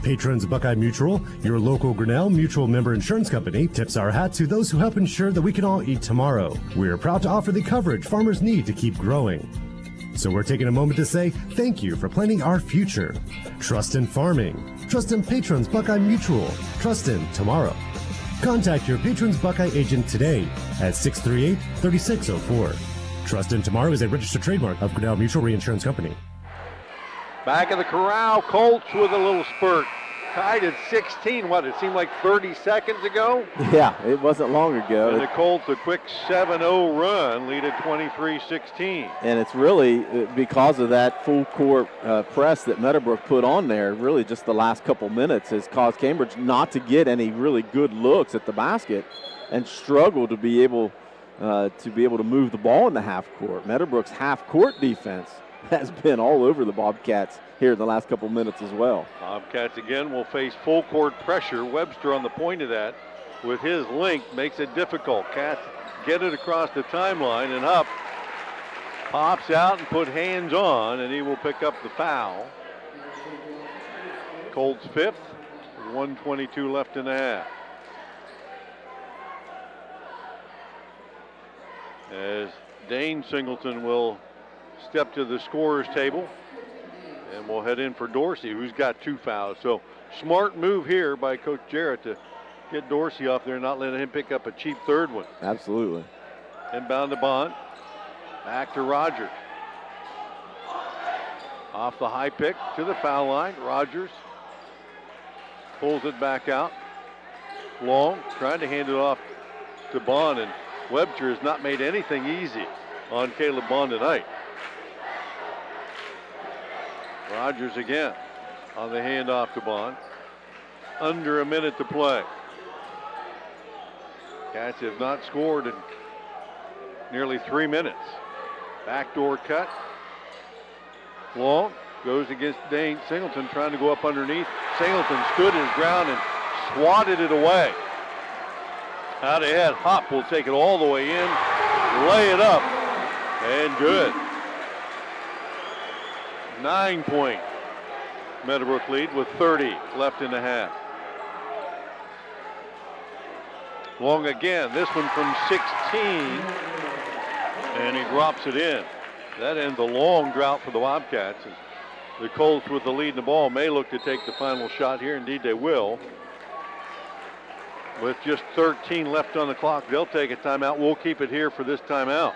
Patrons Buckeye Mutual, your local Grinnell Mutual member insurance company, tips our hat to those who help ensure that we can all eat tomorrow. We are proud to offer the coverage farmers need to keep growing. So we're taking a moment to say thank you for planning our future. Trust in farming. Trust in Patrons Buckeye Mutual. Trust in tomorrow. Contact your Patrons Buckeye agent today at 638-3604. Trust in Tomorrow is a registered trademark of Grinnell Mutual Reinsurance Company. Back in the Corral, Colts with a little spurt. Tied at 16, what, it seemed like 30 seconds ago? Yeah, it wasn't long ago. And the Colts a quick 7-0 run, lead at 23-16. And it's really because of that full court press that Meadowbrook put on there, really just the last couple minutes has caused Cambridge not to get any really good looks at the basket and struggle to be able to move the ball in the half court. Meadowbrook's half court defense has been all over the Bobcats here in the last couple minutes as well. Bobcats again will face full court pressure. Webster on the point of that with his length makes it difficult. Cats get it across the timeline and up. Pops out and put hands on, and he will pick up the foul. Colts fifth, 1:22 left in the half. As Dane Singleton will step to the scorer's table, and we'll head in for Dorsey, who's got 2 fouls. So smart move here by Coach Jarrett to get Dorsey off there and not let him pick up a cheap third one. Absolutely. Inbound to Bond. Back to Rogers. Off the high pick to the foul line. Rogers pulls it back out. Long, trying to hand it off to Bond, and Webster has not made anything easy on Caleb Bond tonight. Rogers again on the handoff to Bond. Under a minute to play. Cats have not scored in nearly 3 minutes. Backdoor cut. Long goes against Dane Singleton, trying to go up underneath. Singleton stood his ground and swatted it away. Out ahead, Hop will take it all the way in, lay it up, and good. 9-point Meadowbrook lead with 30 left in the half. Long again, this one from 16, and he drops it in. That ends a long drought for the Bobcats. As the Colts with the lead in the ball may look to take the final shot here. Indeed, they will. With just 13 left on the clock, they'll take a timeout. We'll keep it here for this timeout.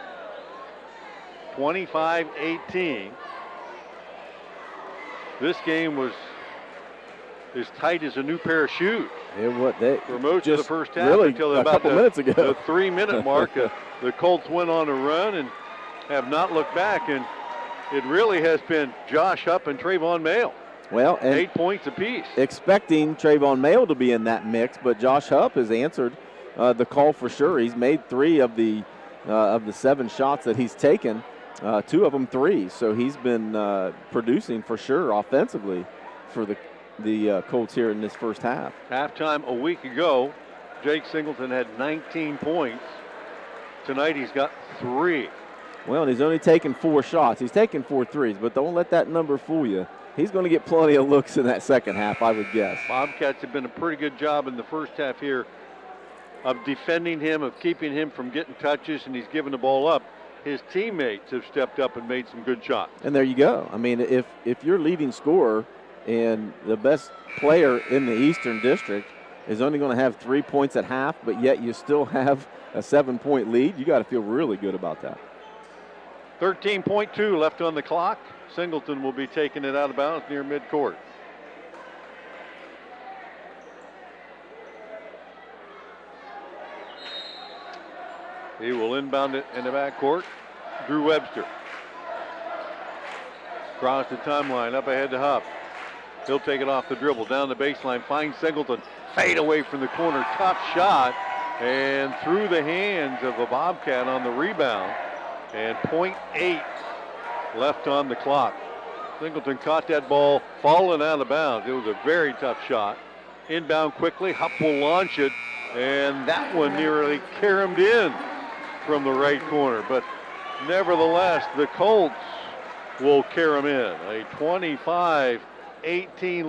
25-18. This game was as tight as a new pair of shoes. For most of the first half really until a about couple minutes ago. the 3-minute mark. The Colts went on a run and have not looked back, and it really has been Josh Hupp and Trayvon Mail. Well, and 8 points apiece. Expecting Trayvon Mail to be in that mix, but Josh Hupp has answered the call for sure. He's made 3 of the 7 shots that he's taken, 2 of them threes. So he's been producing for sure offensively for the Colts here in this first half. Halftime a week ago, Jake Singleton had 19 points. Tonight he's got 3. Well, and he's only taken 4 shots. He's taken 4 threes, but don't let that number fool you. He's going to get plenty of looks in that second half, I would guess. Bobcats have been a pretty good job in the first half here of defending him, of keeping him from getting touches, and he's given the ball up. His teammates have stepped up and made some good shots. And there you go. I mean, if your leading scorer and the best player in the Eastern District is only going to have 3 points at half, but yet you still have a 7-point lead, you got to feel really good about that. 13.2 left on the clock. Singleton will be taking it out of bounds near midcourt. He will inbound it in the backcourt. Drew Webster. Across the timeline, up ahead to Huff. He'll take it off the dribble, down the baseline, finds Singleton. Fade away from the corner, tough shot, and through the hands of a Bobcat on the rebound. And 0.8 left on the clock. Singleton caught that ball falling out of bounds. It was a very tough shot. Inbound quickly, Hupp will launch it, and that one nearly caromed in from the right corner. But nevertheless, the Colts will carom in. A 25-18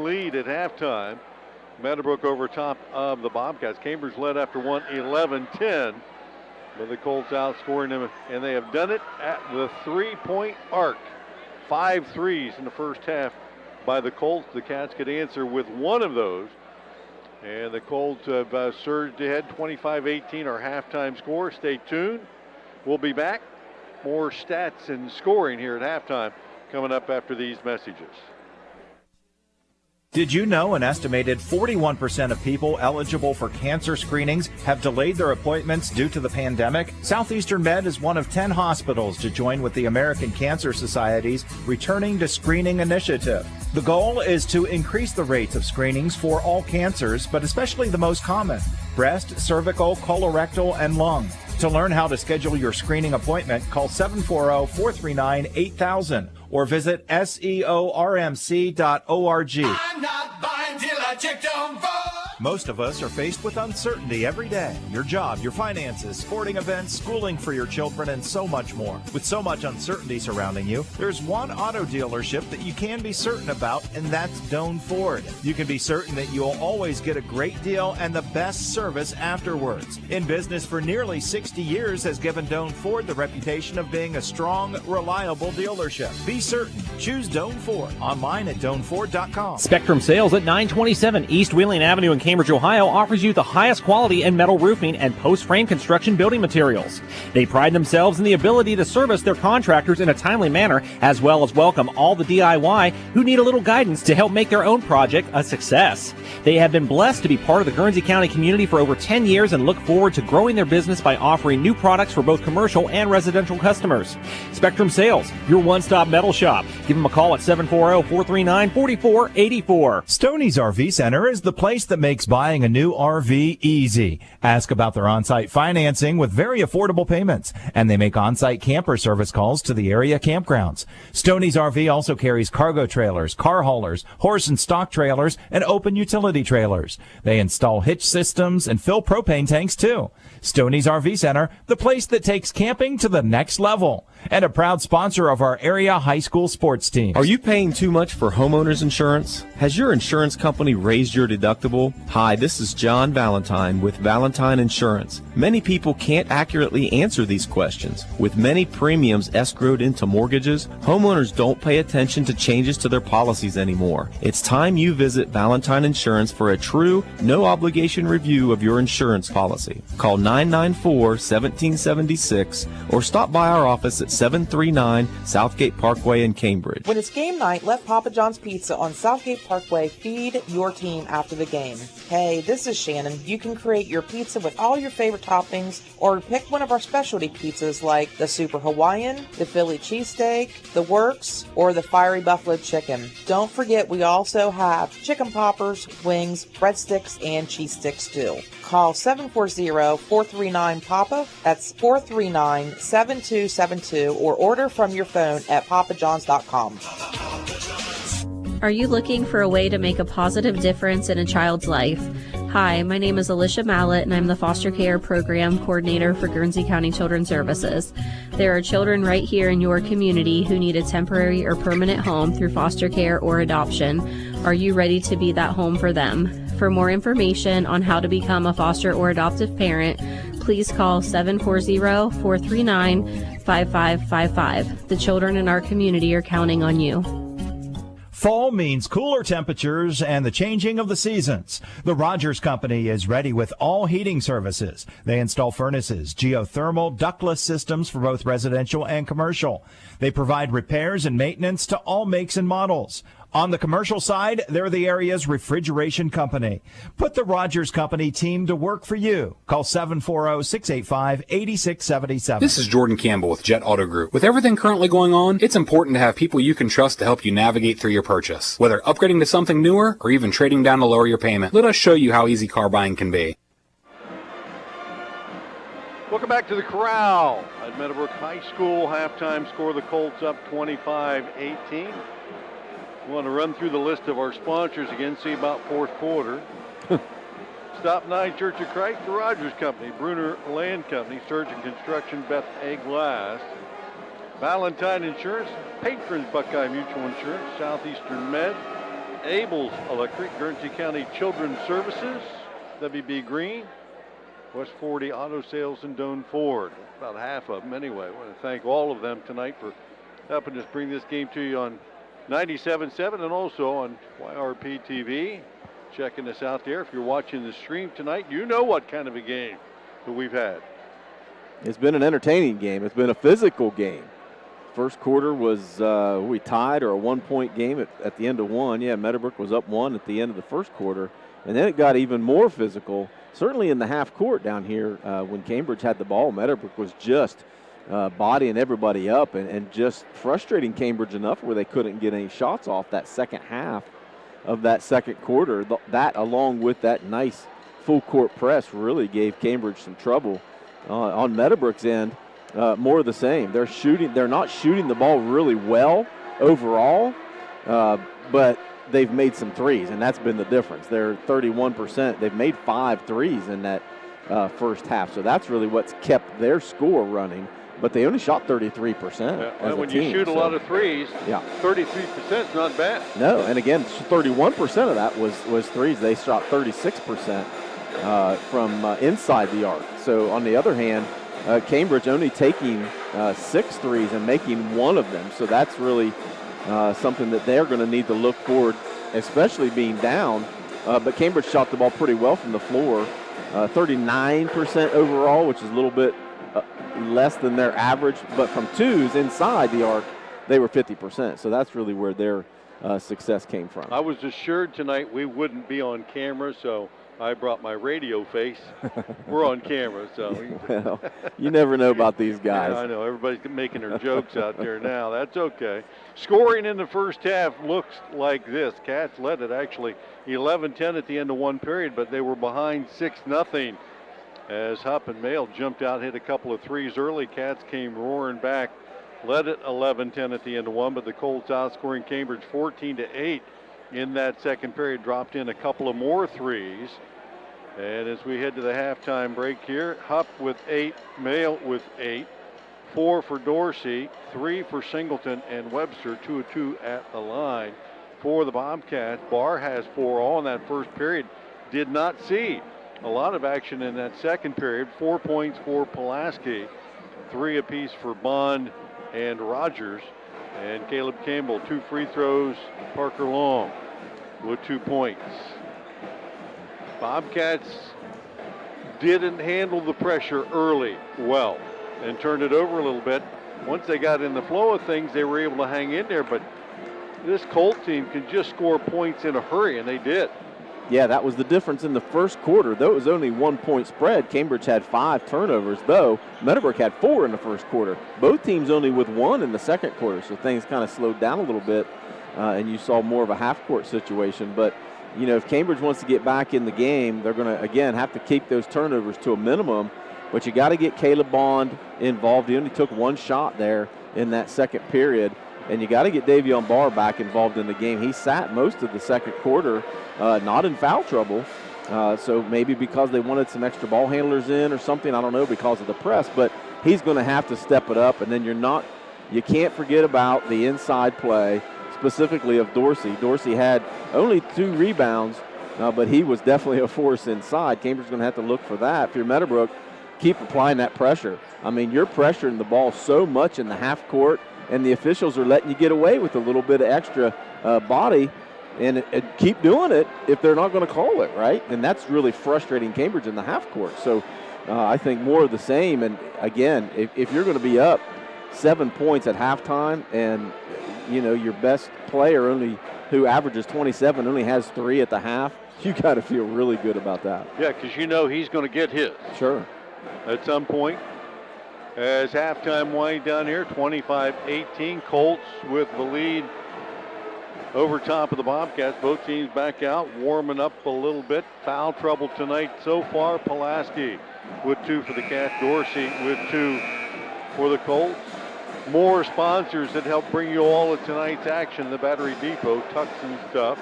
lead at halftime. Meadowbrook over top of the Bobcats. Cambridge led after one, 11-10. But the Colts outscoring them, and they have done it at the 3-point arc. 5 threes in the first half by the Colts. The Cats could answer with one of those. And the Colts have surged ahead, 25-18, our halftime score. Stay tuned. We'll be back. More stats and scoring here at halftime coming up after these messages. Did you know an estimated 41% of people eligible for cancer screenings have delayed their appointments due to the pandemic? Southeastern Med is one of 10 hospitals to join with the American Cancer Society's Returning to Screening initiative. The goal is to increase the rates of screenings for all cancers, but especially the most common: breast, cervical, colorectal, and lung. To learn how to schedule your screening appointment, call 740-439-8000 or visit seormc.org. I'm not buying till I check Doan Ford. Most of us are faced with uncertainty every day. Your job, your finances, sporting events, schooling for your children, and so much more. With so much uncertainty surrounding you, there's one auto dealership that you can be certain about, and that's Doan Ford. You can be certain that you'll always get a great deal and the best service afterwards. In business for nearly 60 years has given Doan Ford the reputation of being a strong, reliable dealership. Be certain. Choose Doan Ford. Online at DoanFord.com. Spectrum Sales at 927 East Wheeling Avenue in Cambridge, Ohio offers you the highest quality in metal roofing and post-frame construction building materials. They pride themselves in the ability to service their contractors in a timely manner, as well as welcome all the DIY who need a little guidance to help make their own project a success. They have been blessed to be part of the Guernsey County community for over 10 years and look forward to growing their business by offering new products for both commercial and residential customers. Spectrum Sales, your one-stop metal shop. Give them a call at 740-439-4484. Stoneys RV Center is the place that makes makes buying a new RV easy. Ask about their on-site financing with very affordable payments. And they make on-site camper service calls to the area campgrounds. Stoneys RV also carries cargo trailers, car haulers, horse and stock trailers, and open utility trailers. They install hitch systems and fill propane tanks too. Stoneys RV Center, the place that takes camping to the next level. And a proud sponsor of our area high school sports team. Are you paying too much for homeowners insurance? Has your insurance company raised your deductible? Hi, this is John Valentine with Valentine Insurance. Many people can't accurately answer these questions. With many premiums escrowed into mortgages, homeowners don't pay attention to changes to their policies anymore. It's time you visit Valentine Insurance for a true, no-obligation review of your insurance policy. Call 994-1776 or stop by our office at 739 Southgate Parkway in Cambridge. When it's game night, let Papa John's Pizza on Southgate Parkway feed your team after the game. Hey, this is Shannon. You can create your pizza with all your favorite toppings or pick one of our specialty pizzas like the Super Hawaiian, the Philly cheesesteak, the Works, or the Fiery Buffalo Chicken. Don't forget we also have chicken poppers, wings, breadsticks, and cheese sticks too. Call 740-439-PAPA. That's 439-7272 or order from your phone at papajohns.com. Are you looking for a way to make a positive difference in a child's life? Hi, my name is Alicia Mallett, and I'm the Foster Care Program Coordinator for Guernsey County Children's Services. There are children right here in your community who need a temporary or permanent home through foster care or adoption. Are you ready to be that home for them? For more information on how to become a foster or adoptive parent, please call 740-439-5555. The children in our community are counting on you. Fall means cooler temperatures and the changing of the seasons. The Rogers Company is ready with all heating services. They install furnaces, geothermal, ductless systems for both residential and commercial. They provide repairs and maintenance to all makes and models. On the commercial side, they're the area's refrigeration company. Put the Rogers Company team to work for you. Call 740-685-8677. This is Jordan Campbell with Jet Auto Group. With everything currently going on, it's important to have people you can trust to help you navigate through your purchase. Whether upgrading to something newer or even trading down to lower your payment, let us show you how easy car buying can be. Welcome back to the Corral at Meadowbrook High School. Halftime score, the Colts up 25-18. We want to run through the list of our sponsors again, see about fourth quarter. Stop 9 Church of Christ, the Rogers Company, Bruner Land Company, Surgent Construction, Beth A Glass, Valentine Insurance, Patrons Buckeye Mutual Insurance, Southeastern Med, Abel's Electric, Guernsey County Children's Services, W.B Green, West 40 Auto Sales, and Doan Ford. About half of them anyway. I want to thank all of them tonight for helping us bring this game to you on 97.7 and also on YRP TV. Checking us out there. If you're watching the stream tonight, you know what kind of a game that we've had. It's been an entertaining game. It's been a physical game. First quarter was we tied or a 1-point game at the end of one. Yeah, Meadowbrook was up 1 at the end of the first quarter. And then it got even more physical, certainly in the half court down here when Cambridge had the ball. Meadowbrook was just bodying everybody up and just frustrating Cambridge enough where they couldn't get any shots off that second half of that second quarter. That, along with that nice full court press, really gave Cambridge some trouble. On Meadowbrook's end, more of the same. They're not shooting the ball really well overall, but they've made some threes, and that's been the difference. They're 31%. They've made 5 threes in that first half, so that's really what's kept their score running. But they only shot 33%. And when you shoot a lot of threes, 33% is not bad. No, and again, 31% of that was threes. They shot 36% from inside the arc. So on the other hand, Cambridge only taking 6 threes and making 1 of them. So that's really something that they're going to need to look forward, especially being down. But Cambridge shot the ball pretty well from the floor, 39% overall, which is a little bit less than their average, but from twos inside the arc, they were 50%. So that's really where their success came from. I was assured tonight we wouldn't be on camera, so I brought my radio face. We're on camera, so. Well, you never know about these guys. Yeah, I know. Everybody's making their jokes out there now. That's okay. Scoring in the first half looks like this. Cats led it actually 11-10 at the end of one period, but they were behind 6-0 as Hupp and Mail jumped out, hit a couple of threes early. Cats came roaring back, led it 11-10 at the end of one, but the Colts outscoring Cambridge 14-8 in that second period, dropped in a couple of more threes. And as we head to the halftime break here, Hupp with 8, Mail with 8, 4 for Dorsey, 3 for Singleton, and Webster 2 of 2 at the line for the Bobcats. Barr has 4 all in that first period. Did not see a lot of action in that second period. 4 points for Pulaski, 3 apiece for Bond and Rogers. And Caleb Campbell, 2 free throws. Parker Long with 2 points. Bobcats didn't handle the pressure early well and turned it over a little bit. Once they got in the flow of things, they were able to hang in there, but this Colt team can just score points in a hurry, and they did. Yeah, that was the difference in the first quarter. Though it was only 1 point spread, Cambridge had 5 turnovers, though Meadowbrook had 4 in the first quarter. Both teams only with 1 in the second quarter, so things kind of slowed down a little bit, and you saw more of a half-court situation. But, you know, if Cambridge wants to get back in the game, they're going to, again, have to keep those turnovers to a minimum. But you got to get Caleb Bond involved. He only took 1 shot there in that second period. And you got to get Davion Barr back involved in the game. He sat most of the second quarter, not in foul trouble. So maybe because they wanted some extra ball handlers in or something, I don't know, because of the press. But he's going to have to step it up. And then you can't forget about the inside play, specifically of Dorsey. Dorsey had only 2 rebounds, but he was definitely a force inside. Cambridge's going to have to look for that. If you're Meadowbrook, keep applying that pressure. I mean, you're pressuring the ball so much in the half court, and the officials are letting you get away with a little bit of extra body, and keep doing it if they're not going to call it, right? And that's really frustrating Cambridge in the half court. So I think more of the same. And again, if you're going to be up 7 points at halftime, and you know your best player who averages 27 only has 3 at the half, you got to feel really good about that. Yeah, because you know he's going to get his. Sure. At some point. As halftime wind down here, 25-18, Colts with the lead over top of the Bobcats. Both teams back out, warming up a little bit. Foul trouble tonight so far. Pulaski with 2 for the Cats. Dorsey with 2 for the Colts. More sponsors that help bring you all of tonight's action. The Battery Depot, Tux Stuff,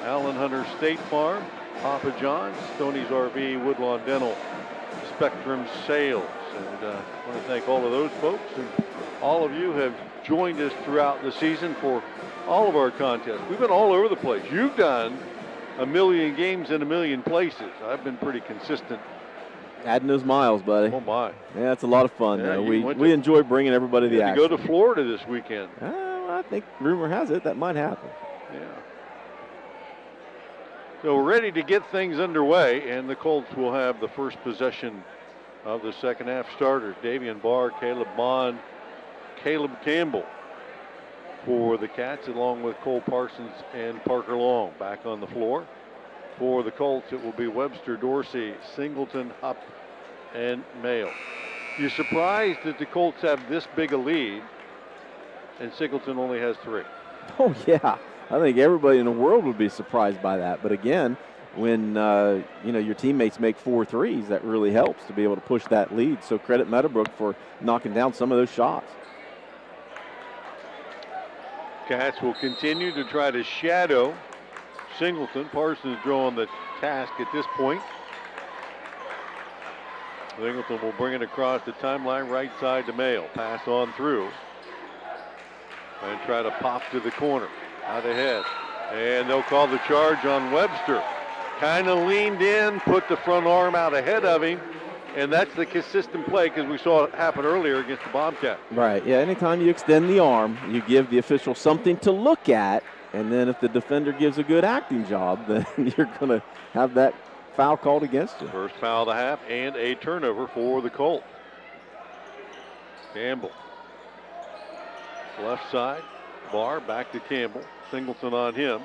Allen Hunter State Farm, Papa John's, Stoneys RV, Woodlawn Dental, Spectrum Sales. And I want to thank all of those folks, and all of you have joined us throughout the season for all of our contests. We've been all over the place. You've done a million games in a million places. I've been pretty consistent. Adding those miles, buddy. Oh, my. Yeah, it's a lot of fun. Yeah, we enjoy bringing everybody the action. You go to Florida this weekend. I think rumor has it that might happen. Yeah. So we're ready to get things underway, and the Colts will have the first possession of the second half starters. Davion Barr, Caleb Bond, Caleb Campbell for the Cats, along with Cole Parsons and Parker Long. Back on the floor for the Colts, it will be Webster, Dorsey, Singleton, Hupp, and Mail. You're surprised that the Colts have this big a lead, and Singleton only has 3. Oh, yeah. I think everybody in the world would be surprised by that. But again, when your teammates make 4 threes, that really helps to be able to push that lead. So credit Meadowbrook for knocking down some of those shots. Cats will continue to try to shadow Singleton. Parsons drawing the task at this point. Singleton will bring it across the timeline, right side to Mail. Pass on through. And try to pop to the corner. Out ahead. And they'll call the charge on Webster. Kind of leaned in, put the front arm out ahead of him. And that's the consistent play, because we saw it happen earlier against the Bobcats. Right, yeah, anytime you extend the arm, you give the official something to look at, and then if the defender gives a good acting job, then you're going to have that foul called against you. First foul of the half and a turnover for the Colts. Campbell. Left side, Barr back to Campbell. Singleton on him.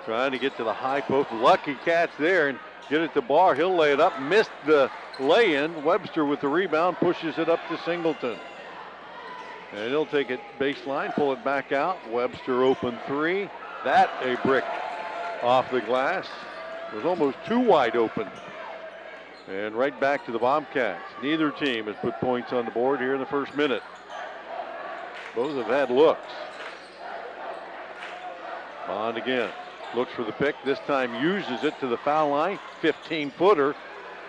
Trying to get to the high post. Lucky catch there and get it to Barr. He'll lay it up. Missed the lay-in. Webster with the rebound pushes it up to Singleton. And he'll take it baseline, pull it back out. Webster open three. That a brick off the glass. It was almost too wide open. And right back to the Bobcats. Neither team has put points on the board here in the first minute. Both have had looks. Bond again. Looks for the pick. This time uses it to the foul line. 15-footer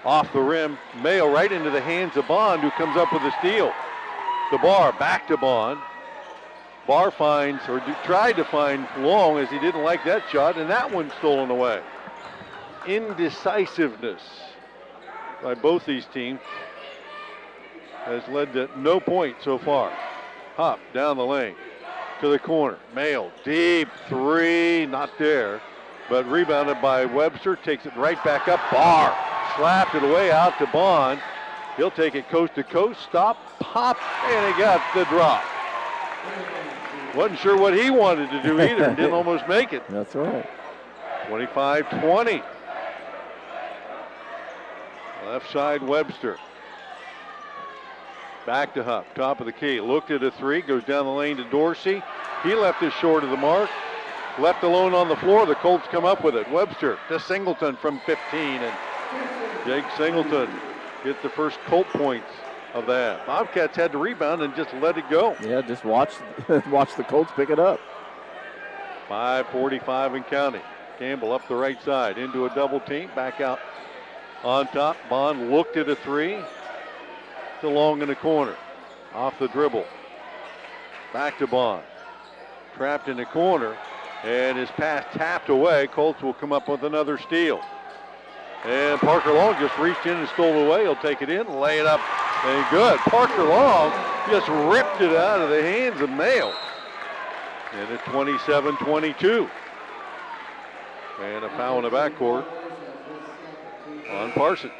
off the rim. Mayo right into the hands of Bond, who comes up with a steal. The Barr back to Bond. Barr finds, or tried to find Long as he didn't like that shot, and that one stolen away. Indecisiveness by both these teams has led to no point so far. Hop down the lane to the corner. Mayo, deep three, not there, but rebounded by Webster, takes it right back up. Barr slapped it away out to Bond. He'll take it coast to coast, stop, pop, and he got the drop. Wasn't sure what he wanted to do either, and didn't almost make it. That's right. 25-20. Left side, Webster. Back to Hupp, top of the key. Looked at a three, goes down the lane to Dorsey. He left it short of the mark. Left alone on the floor, the Colts come up with it. Webster to Singleton from 15, and Jake Singleton gets the first Colt points of that. Bobcats had to rebound and just let it go. Yeah, just watch the Colts pick it up. 5:45 and counting. Campbell up the right side into a double team, back out on top. Bond looked at a three. To Long in the corner. Off the dribble. Back to Bond. Trapped in the corner, and his pass tapped away. Colts will come up with another steal. And Parker Long just reached in and stole it away. He'll take it in, lay it up, and good. Parker Long just ripped it out of the hands of Mayo. And it's 27-22. And a foul in the backcourt on Parsons.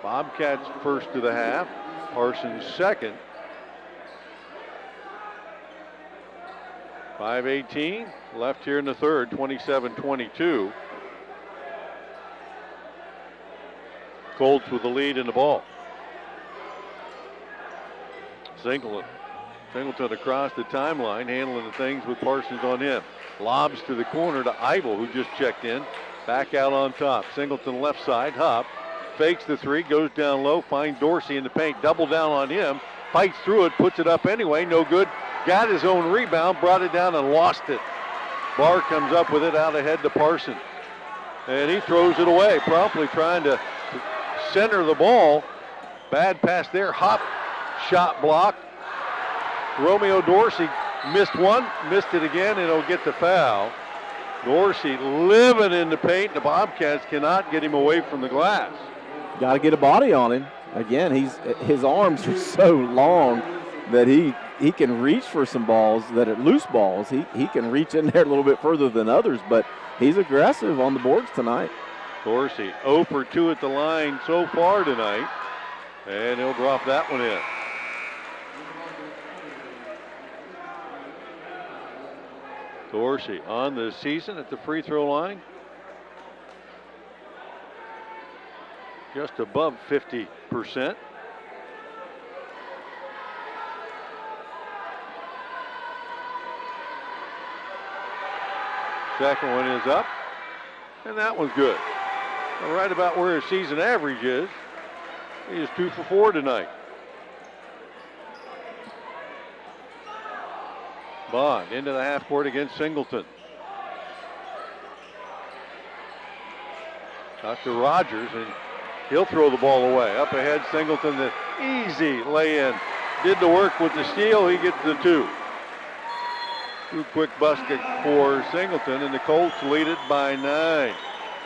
Bobcats first to the half. Parsons second. 5:18 left here in the third, 27-22. Colts with the lead in the ball. Singleton across the timeline, handling the things with Parsons on him. Lobs to the corner to Idle, who just checked in. Back out on top. Singleton left side, Hupp. Fakes the three, goes down low, finds Dorsey in the paint. Double down on him. Fights through it, puts it up anyway, no good. Got his own rebound, brought it down and lost it. Barr comes up with it out ahead to Parsons. And he throws it away, promptly trying to center the ball. Bad pass there. Hop, shot block. Romeo Dorsey missed one, missed it again, and he'll get the foul. Dorsey living in the paint. The Bobcats cannot get him away from the glass. Got to get a body on him. Again, his arms are so long that he can reach for some balls that are loose balls. He can reach in there a little bit further than others, but he's aggressive on the boards tonight. Dorsey 0 for 2 at the line so far tonight, and he'll drop that one in. Dorsey on the season at the free throw line. Just above 50%. Second one is up, and that one's good. Right about where his season average is. He is 2 for 4 tonight. Bond into the half court against Singleton. Out to Rogers, and he'll throw the ball away. Up ahead, Singleton, the easy lay-in. Did the work with the steal, he gets the two. Two quick basket for Singleton, and the Colts lead it by 9.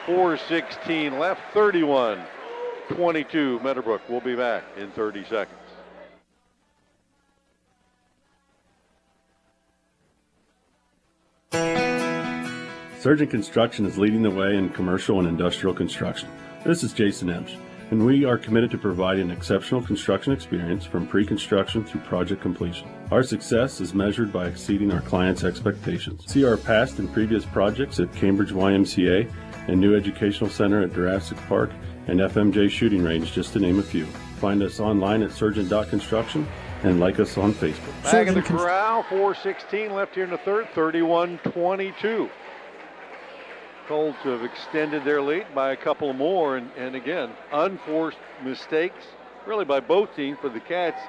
4:16 left, 31-22 Meadowbrook. We'll be back in 30 seconds. Surgent Construction is leading the way in commercial and industrial construction. This is Jason Emsch. and we are committed to providing an exceptional construction experience from pre-construction through project completion. Our success is measured by exceeding our clients' expectations. See our past and previous projects at Cambridge YMCA and New Educational Center at Jurassic Park and FMJ Shooting Range, just to name a few. Find us online at surgent.construction and like us on Facebook. Back in the Corral, 4:16 left here in the third, 31-22. Colts have extended their lead by a couple more, and again, unforced mistakes, really by both teams. For the Cats,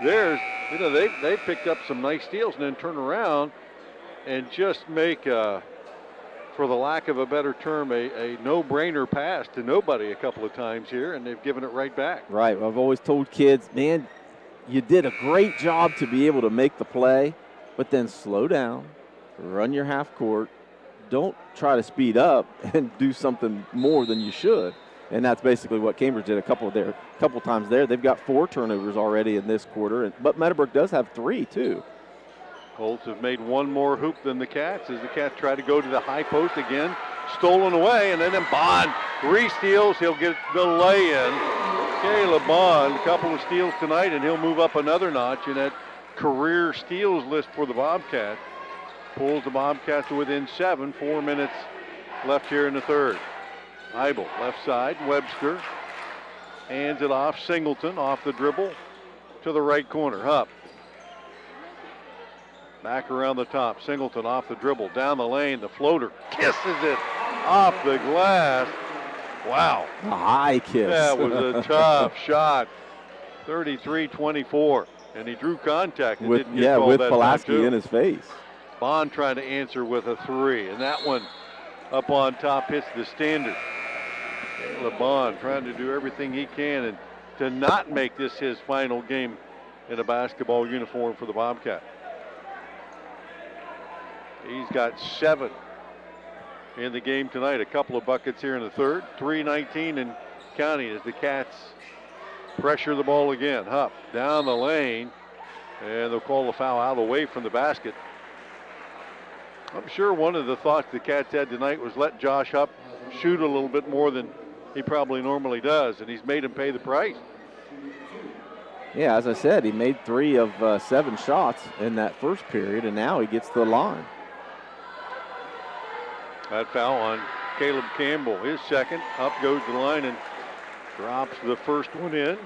theirs, they picked up some nice steals and then turn around and just make, for the lack of a better term, a no-brainer pass to nobody a couple of times here, and they've given it right back. Right. I've always told kids, man, you did a great job to be able to make the play, but then slow down, run your half court. Don't try to speed up and do something more than you should. And that's basically what Cambridge did a couple times there. They've got 4 turnovers already in this quarter, but Meadowbrook does have 3 too. Colts have made one more hoop than the Cats as the Cats try to go to the high post again. Stolen away, and then Bond re-steals. He'll get the lay-in. Caleb Bond, a couple of steals tonight, and he'll move up another notch in that career steals list for the Bobcats. Pulls the Bobcats to within 7. 4 minutes left here in the third. Eibel, left side. Webster hands it off. Singleton off the dribble to the right corner. Hupp. Back around the top. Singleton off the dribble. Down the lane. The floater kisses it off the glass. Wow. A high kiss. That was a tough shot. 33-24. And he drew contact. And didn't get called with that Pulaski time, too. in his face. Bond trying to answer with a 3. And that one up on top hits the standard. Caleb Bond trying to do everything he can and to not make this his final game in a basketball uniform for the Bobcat. He's got 7 in the game tonight. A couple of buckets here in the third. 3:19 and counting as the Cats pressure the ball again. Hupp down the lane, and they'll call the foul out away from the basket. I'm sure one of the thoughts the Cats had tonight was let Josh Hupp shoot a little bit more than he probably normally does, and he's made him pay the price. Yeah, as I said, he made 3 of 7 shots in that first period, and now he gets to the line. That foul on Caleb Campbell, his second. Up goes the line and drops the first one in.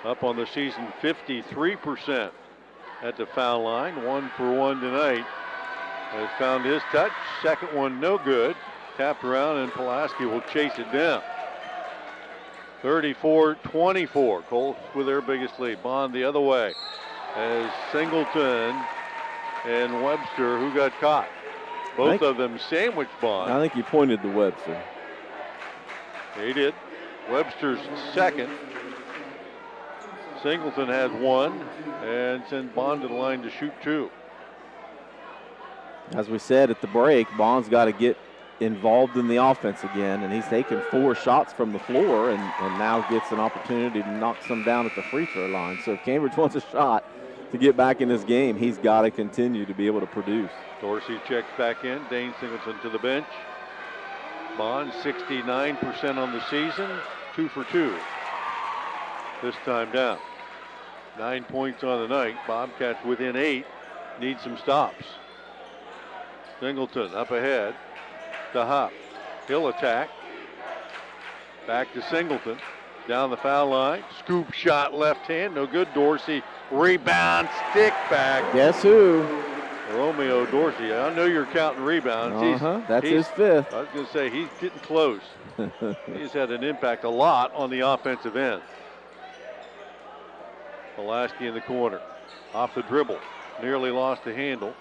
Up on the season, 53% at the foul line. 1 for 1 tonight. Has found his touch. Second one no good. Tapped around and Pulaski will chase it down. 34-24. Colts with their biggest lead. Bond the other way as Singleton and Webster, who got caught. Both of them sandwiched Bond. I think he pointed to Webster. He did. Webster's second. Singleton has 1 and sends Bond to the line to shoot 2. As we said at the break, Bond's got to get involved in the offense again, and he's taken 4 shots from the floor and now gets an opportunity to knock some down at the free throw line. So if Cambridge wants a shot to get back in this game, he's got to continue to be able to produce. Dorsey checks back in. Dane Singleton to the bench. Bond 69% on the season, 2 for 2 this time down. 9 points on the night. Bobcats within 8, need some stops. Singleton up ahead to Hupp. He'll attack. Back to Singleton. Down the foul line. Scoop shot left hand. No good. Dorsey rebound. Stick back. Guess who? Romeo Dorsey. I know you're counting rebounds. That's his 5th. I was going to say, he's getting close. He's had an impact a lot on the offensive end. Pulaski in the corner. Off the dribble. Nearly lost the handle.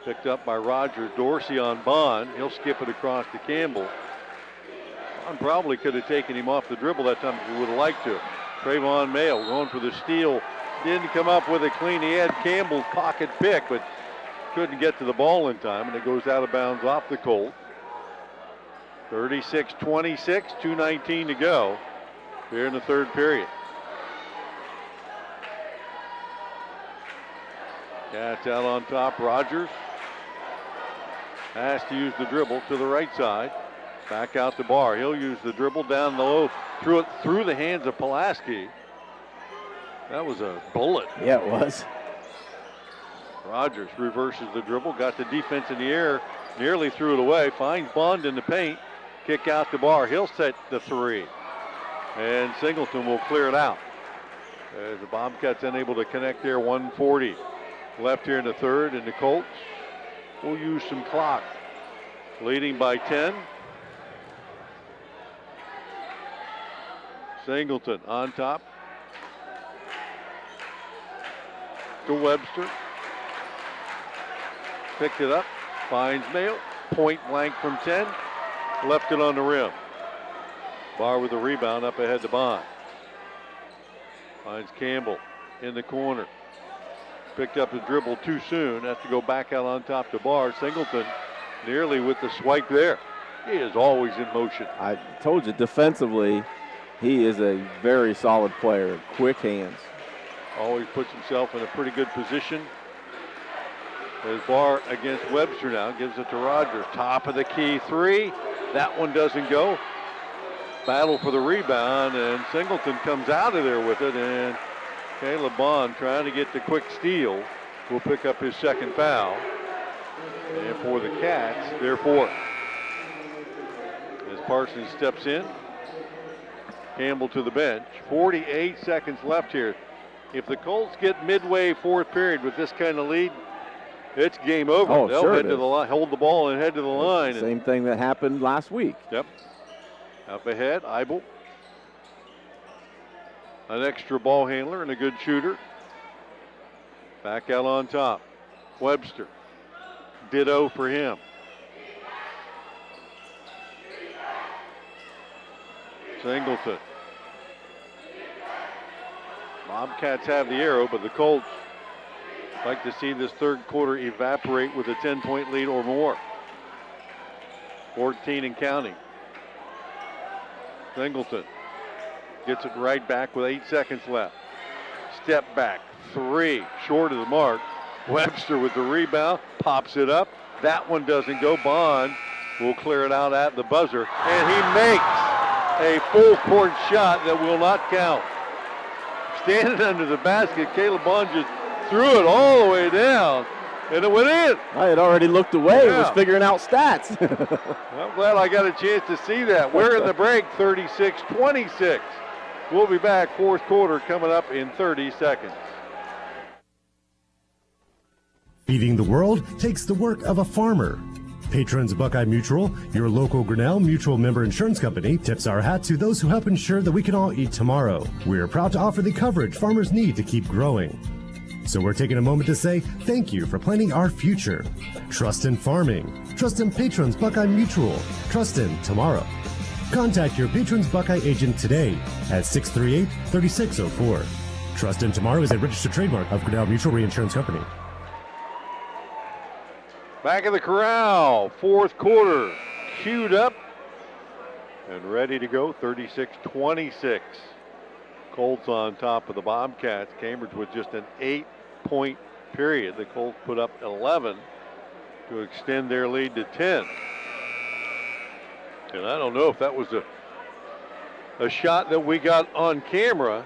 Picked up by Rogers. Dorsey on Bond. He'll skip it across to Campbell. Bond probably could have taken him off the dribble that time if he would have liked to. Trayvon Mayo going for the steal. Didn't come up with it clean. He had Campbell's pocket pick, but couldn't get to the ball in time, and it goes out of bounds off the Colt. 36-26, 2:19 to go here in the third period. Cats out on top. Rogers has to use the dribble to the right side. Back out to Barr. He'll use the dribble down low, through the hands of Pulaski. That was a bullet. Yeah, it was. Rogers reverses the dribble, got the defense in the air, nearly threw it away, finds Bond in the paint, kick out to Barr. He'll set the three, and Singleton will clear it out. As the Bobcats unable to connect there, 1:40 left here in the third, and the Colts will use some clock. Leading by 10. Singleton on top to Webster. Picked it up, finds Mayo, point blank from 10, left it on the rim. Barr with the rebound up ahead to Bond. Finds Campbell in the corner. Picked up the dribble too soon, has to go back out on top to Barr. Singleton nearly with the swipe there. He is always in motion. I told you, defensively, he is a very solid player, quick hands. Always puts himself in a pretty good position. As Barr against Webster now, gives it to Rogers. Top of the key three. That one doesn't go. Battle for the rebound, and Singleton comes out of there with it, and Caleb Bond, trying to get the quick steal, will pick up his second foul. And for the Cats, their fourth. As Parsons steps in, Campbell to the bench. 48 seconds left here. If the Colts get midway fourth period with this kind of lead, it's game over. Oh, they'll sure head to the line, hold the ball and head to the line. Same thing that happened last week. Yep. Up ahead, Eibel. An extra ball handler and a good shooter. Back out on top. Webster. Ditto for him. Singleton. Bobcats have the arrow, but the Colts like to see this third quarter evaporate with a 10-point lead or more. 14 and counting. Singleton gets it right back with 8 seconds left. Step back, three, short of the mark. Webster with the rebound, pops it up. That one doesn't go. Bond will clear it out at the buzzer, and he makes a full court shot that will not count. Standing under the basket, Caleb Bond just threw it all the way down, and it went in. I had already looked away and was figuring out stats. I'm glad I got a chance to see that. We're in the break, 36-26. We'll be back, fourth quarter coming up in 30 seconds. Feeding the world takes the work of a farmer. Patrons Buckeye Mutual, your local Grinnell Mutual member insurance company, tips our hat to those who help ensure that we can all eat tomorrow. We are proud to offer the coverage farmers need to keep growing. So we're taking a moment to say thank you for planning our future. Trust in farming. Trust in Patrons Buckeye Mutual. Trust in tomorrow. Contact your Patrons Buckeye agent today at 638-3604. Trust in Tomorrow is a registered trademark of Grinnell Mutual Reinsurance Company. Back in the corral, fourth quarter, queued up and ready to go, 36-26. Colts on top of the Bobcats. Cambridge with just an 8-point period. The Colts put up 11 to extend their lead to 10. And I don't know if that was a shot that we got on camera.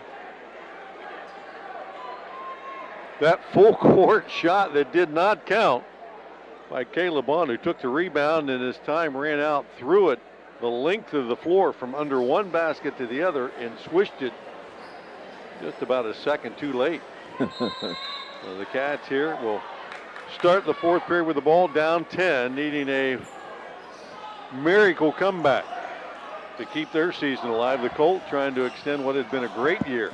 That full court shot that did not count by Caleb Bond, who took the rebound and as time ran out, threw it the length of the floor from under one basket to the other and swished it just about a second too late. So the Cats here will start the fourth period with the ball down 10, needing a miracle comeback to keep their season alive. The Colts trying to extend what has been a great year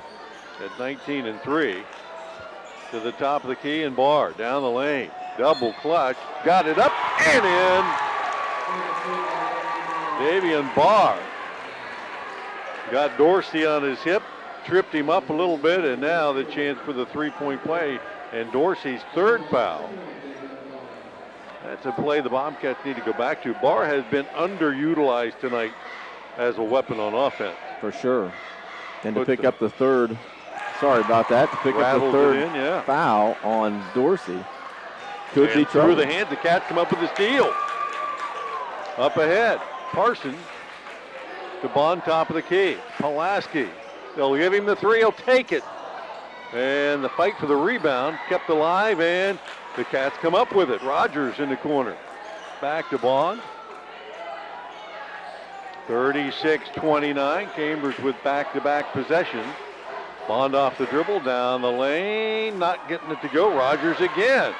at 19-3 to the top of the key, and Barr down the lane. Double clutch, got it up and in. Davian Barr got Dorsey on his hip, tripped him up a little bit, and now the chance for the three-point play and Dorsey's third foul. That's a play the Bobcats need to go back to. Barr has been underutilized tonight as a weapon on offense. For sure. And to pick up the third, sorry about that, to pick up the third foul on Dorsey. Could be trouble. Through the hands, the Cats come up with a steal. Up ahead, Parsons to Bond, top of the key. Pulaski, they'll give him the three, he'll take it. And the fight for the rebound kept alive, and the Cats come up with it. Rogers in the corner. Back to Bond. 36-29, Cambridge with back-to-back possession. Bond off the dribble, down the lane, not getting it to go. Rogers again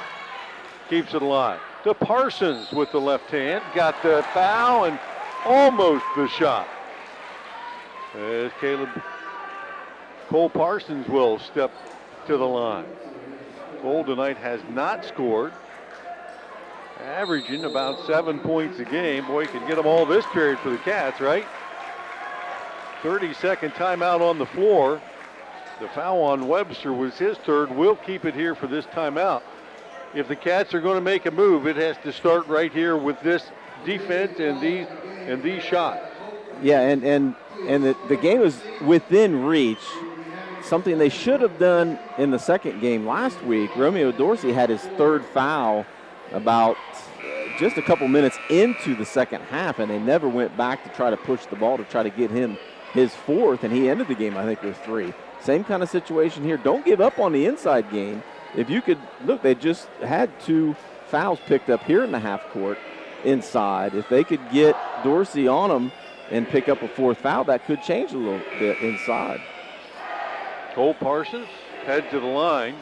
keeps it alive. To Parsons with the left hand, got the foul and almost the shot. As Cole Parsons will step to the line. Cole tonight has not scored, averaging about 7 points a game. Boy, you can get them all this period for the Cats, right? 30-second timeout on the floor. The foul on Webster was his third. We'll keep it here for this timeout. If the Cats are going to make a move, it has to start right here with this defense and these shots. Yeah, and the game is within reach. Something they should have done in the second game last week. Romeo Dorsey had his third foul about just a couple minutes into the second half, and they never went back to try to push the ball to try to get him his fourth, and he ended the game, I think, with 3. Same kind of situation here. Don't give up on the inside game. If you could, look, they just had 2 fouls picked up here in the half court inside. If they could get Dorsey on them and pick up a 4th foul, that could change a little bit inside. Cole Parsons head to the line.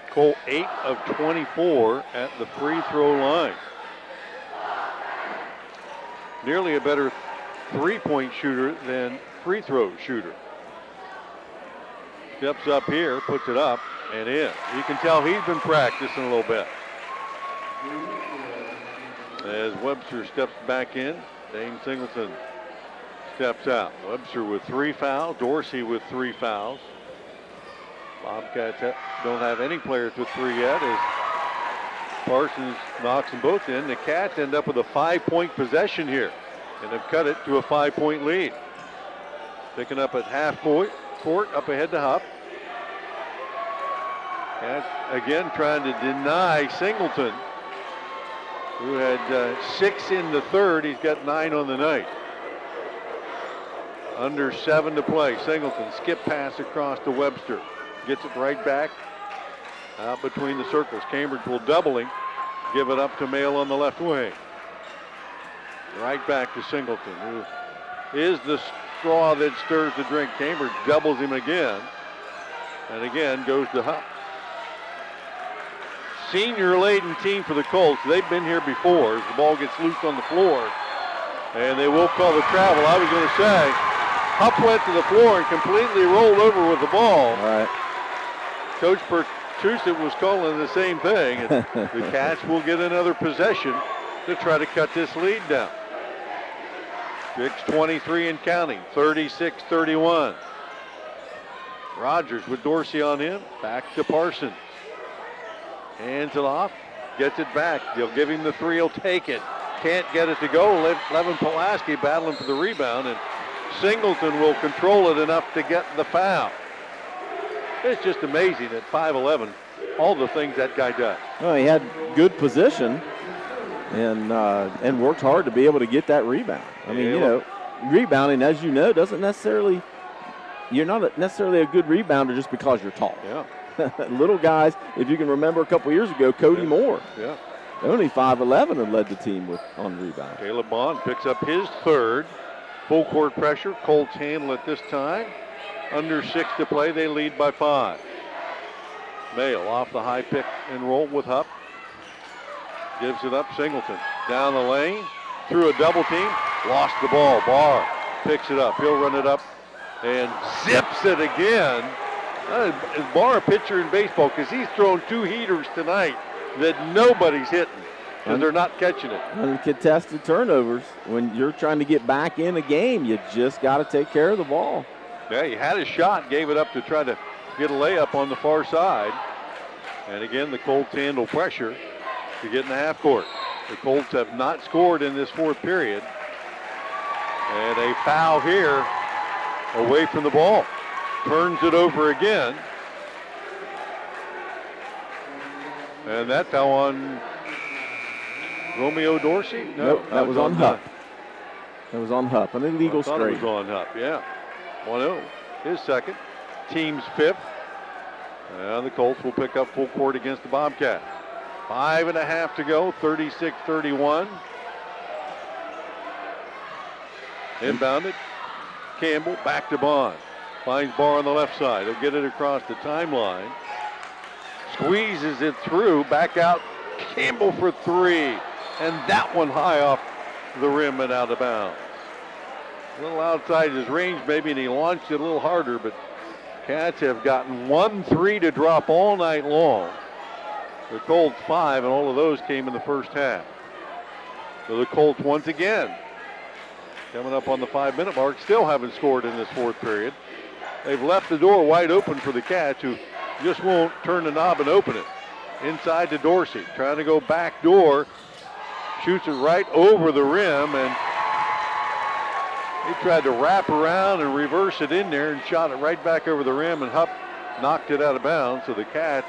Cole 8 of 24 at the free throw line. Nearly a better three-point shooter than free throw shooter. Steps up here, puts it up and in. You can tell he's been practicing a little bit. As Webster steps back in, Dane Singleton steps out. Webster with 3 fouls, Dorsey with 3 fouls. Bobcats don't have any players with 3 yet as Parsons knocks them both in. The Cats end up with a 5-point possession here and have cut it to a 5-point lead. Picking up at half court, up ahead to Hupp. Cats again trying to deny Singleton, who had 6 in the third. He's got 9 on the night. Under 7 to play. Singleton skip pass across to Webster. Gets it right back out between the circles. Cambridge will double him. Give it up to Mail on the left wing. Right back to Singleton, who is the straw that stirs the drink. Cambridge doubles him again. And again goes to Hupp. Senior-laden team for the Colts. They've been here before as the ball gets loose on the floor. And they will call the travel. I was going to say, Hupp went to the floor and completely rolled over with the ball. All right. Coach Bertusik was calling the same thing. And the Cats will get another possession to try to cut this lead down. 6:23 and counting, 36-31. Rogers with Dorsey on him, back to Parsons. Hands it off, gets it back. They'll give him the 3, he'll take it. Can't get it to go. Levin Pulaski battling for the rebound, and Singleton will control it enough to get the foul. It's just amazing at 5'11", all the things that guy does. Well, he had good position and worked hard to be able to get that rebound. I mean, rebounding, as you know, doesn't necessarily, you're not necessarily a good rebounder just because you're tall. Yeah. Little guys, if you can remember a couple years ago, Cody Moore. Yeah. Only 5'11" and led the team on rebound. Caleb Bond picks up his third. Full court pressure. Colts handle it this time. Under 6 to play. They lead by 5. Mail off the high pick and roll with Hupp. Gives it up. Singleton down the lane. Through a double team. Lost the ball. Barr picks it up. He'll run it up and zips it again. Is Barr a pitcher in baseball? Because he's thrown 2 heaters tonight that nobody's hitting because they're not catching it. Uncontested turnovers. When you're trying to get back in a game, you just got to take care of the ball. Yeah, he had a shot, gave it up to try to get a layup on the far side. And again, the Colts handle pressure to get in the half court. The Colts have not scored in this 4th period. And a foul here away from the ball. Turns it over again. And that foul on Romeo Dorsey? No, Nope, that was on Hupp. That was on Hupp, an illegal I thought straight. it was on Hupp, yeah. 1-0, his second. Team's fifth. And the Colts will pick up full court against the Bobcats. 5.5 to go, 36-31. Inbounded. Campbell back to Bond. Finds Barr on the left side. He'll get it across the timeline. Squeezes it through. Back out. Campbell for three. And that one high off the rim and out of bounds. A little outside his range maybe, and he launched it a little harder, but Cats have gotten 1 3 to drop all night long. The Colts 5, and all of those came in the first half. So the Colts once again, coming up on the 5-minute mark, still haven't scored in this fourth period. They've left the door wide open for the Cats, who just won't turn the knob and open it. Inside to Dorsey, trying to go back door, shoots it right over the rim, and he tried to wrap around and reverse it in there and shot it right back over the rim, and Hupp knocked it out of bounds. So the Cats,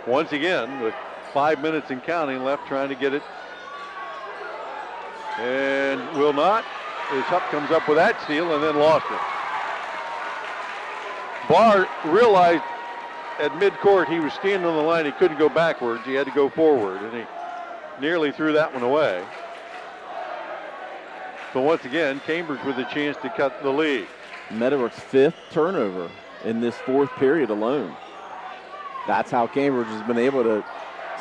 once again, with 5 minutes and counting left, trying to get it, and will not, as Hupp comes up with that steal and then lost it. Barr realized at midcourt he was standing on the line. He couldn't go backwards. He had to go forward, and he nearly threw that one away. So once again, Cambridge with a chance to cut the lead. Meadowbrook's 5th turnover in this fourth period alone. That's how Cambridge has been able to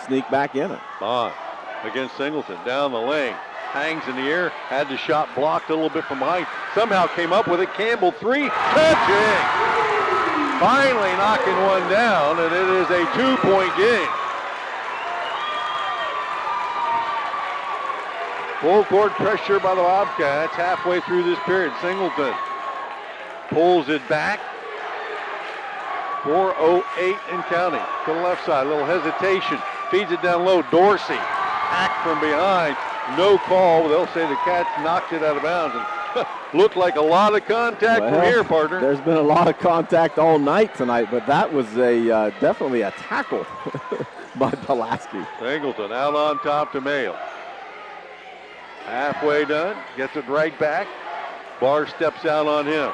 sneak back in it. Bond against Singleton, down the lane, hangs in the air, had the shot blocked a little bit from behind, somehow came up with it. Campbell three, touching! Finally knocking one down, and it is a 2-point game. Full court pressure by the Bobcats halfway through this period. Singleton pulls it back. 4:08 and counting to the left side. A little hesitation. Feeds it down low. Dorsey hacked from behind. No call. They'll say the Cats knocked it out of bounds. And looked like a lot of contact from here, partner. There's been a lot of contact all night tonight, but that was a definitely a tackle by Pulaski. Singleton out on top to Mayo. Halfway done, gets it right back. Barr steps out on him.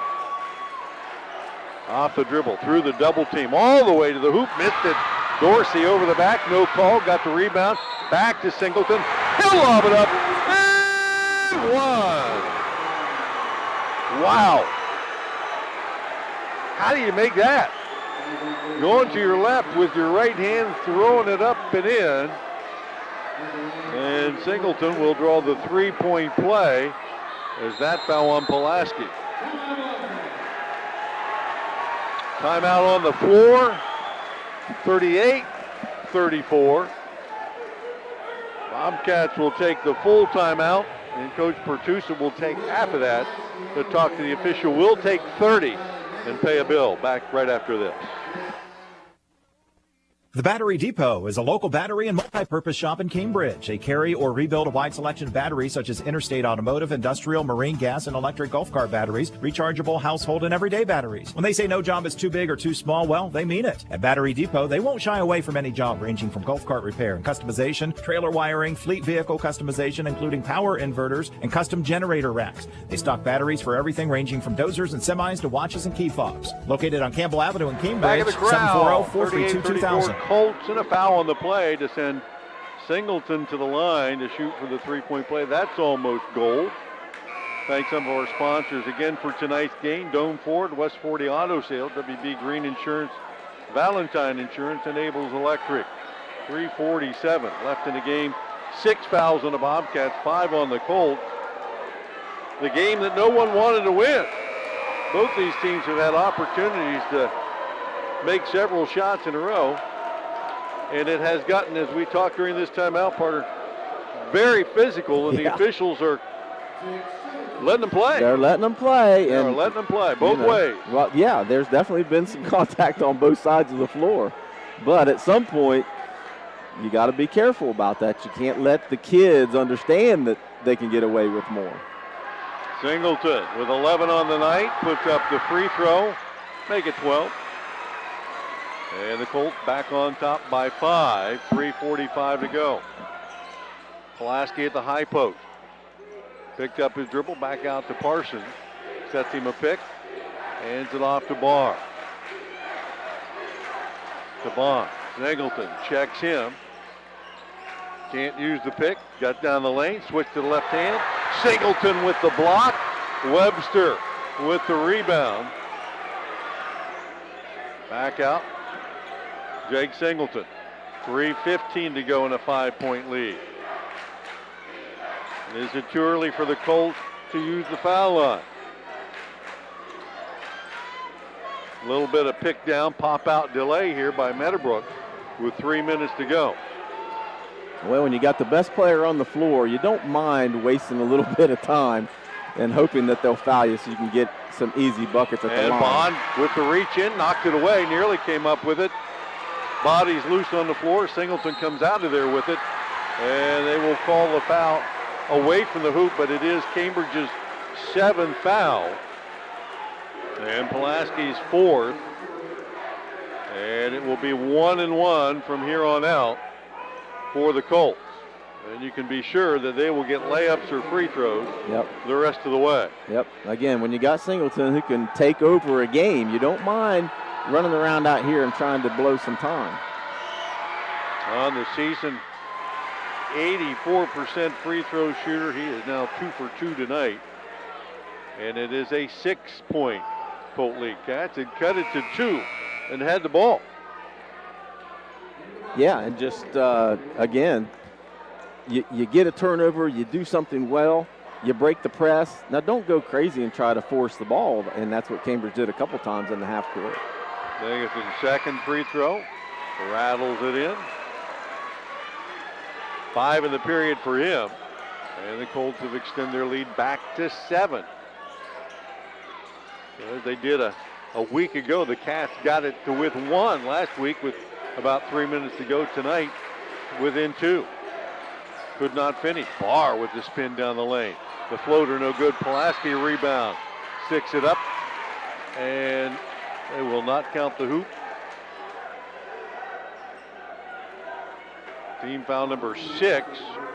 Off the dribble, through the double team, all the way to the hoop, missed it. Dorsey over the back, no call, got the rebound, back to Singleton. He'll lob it up, and one. Wow. How do you make that? Going to your left with your right hand, throwing it up and in. And Singleton will draw the three-point play as that foul on Pulaski. Timeout on the floor, 38-34. Bobcats will take the full timeout, and Coach Pertusa will take half of that to talk to the official. We'll take 30 and pay a bill. Back right after this. The Battery Depot is a local battery and multi-purpose shop in Cambridge. They carry or rebuild a wide selection of batteries such as interstate automotive, industrial, marine, gas, and electric golf cart batteries, rechargeable, household, and everyday batteries. When they say no job is too big or too small, well, they mean it. At Battery Depot, they won't shy away from any job ranging from golf cart repair and customization, trailer wiring, fleet vehicle customization, including power inverters and custom generator racks. They stock batteries for everything ranging from dozers and semis to watches and key fobs. Located on Campbell Avenue in Cambridge, Back of the crowd, 740-432-2000. Colts and a foul on the play to send Singleton to the line to shoot for the three-point play. That's almost goal. Thanks some of our sponsors again for tonight's game. Doan Ford, West 40 Auto Sales, W.B Green Insurance, Valentine Insurance, and Ables Electric. 3:47 left in the game. 6 fouls on the Bobcats, 5 on the Colts. The game that no one wanted to win. Both these teams have had opportunities to make several shots in a row. And it has gotten, as we talked during this timeout, partner, very physical, and the officials are letting them play. They're letting them play. They're letting them play both ways. Well, yeah, there's definitely been some contact on both sides of the floor. But at some point, you got to be careful about that. You can't let the kids understand that they can get away with more. Singleton with 11 on the night, puts up the free throw, make it 12. And the Colts back on top by 5, 3:45 to go. Pulaski at the high post. Picked up his dribble, back out to Parsons. Sets him a pick. Hands it off to Barr. To Bond. Singleton checks him. Can't use the pick. Got down the lane. Switch to the left hand. Singleton with the block. Webster with the rebound. Back out. Jake Singleton. 3:15 to go in a 5-point lead. Is it too early for the Colts to use the foul line? A little bit of pick down, pop out delay here by Meadowbrook with 3 minutes to go. Well, when you got the best player on the floor, you don't mind wasting a little bit of time and hoping that they'll foul you so you can get some easy buckets at the line. And Bond with the reach in, knocked it away, nearly came up with it. Body's loose on the floor. Singleton comes out of there with it, and they will call the foul away from the hoop, but it is Cambridge's 7th foul. And Pulaski's 4th. And it will be 1-1 from here on out for the Colts. And you can be sure that they will get layups or free throws the rest of the way. Yep. Again, when you got Singleton who can take over a game, you don't mind running around out here and trying to blow some time. On the season, 84% free throw shooter. He is now 2 for 2 tonight. And it is a 6-point Colt lead. Cats had cut it to 2 and had the ball. Yeah, and just, again, you get a turnover, you do something well, you break the press. Now, don't go crazy and try to force the ball, and that's what Cambridge did a couple times in the half court. Binghamton's second free throw. Rattles it in. 5 in the period for him. And the Colts have extended their lead back to 7. As they did a week ago, the Cats got it to with 1 last week with about 3 minutes to go tonight, within 2. Could not finish. Barr with the spin down the lane. The floater no good. Pulaski rebound. Sticks it up. And they will not count the hoop. Team foul number 6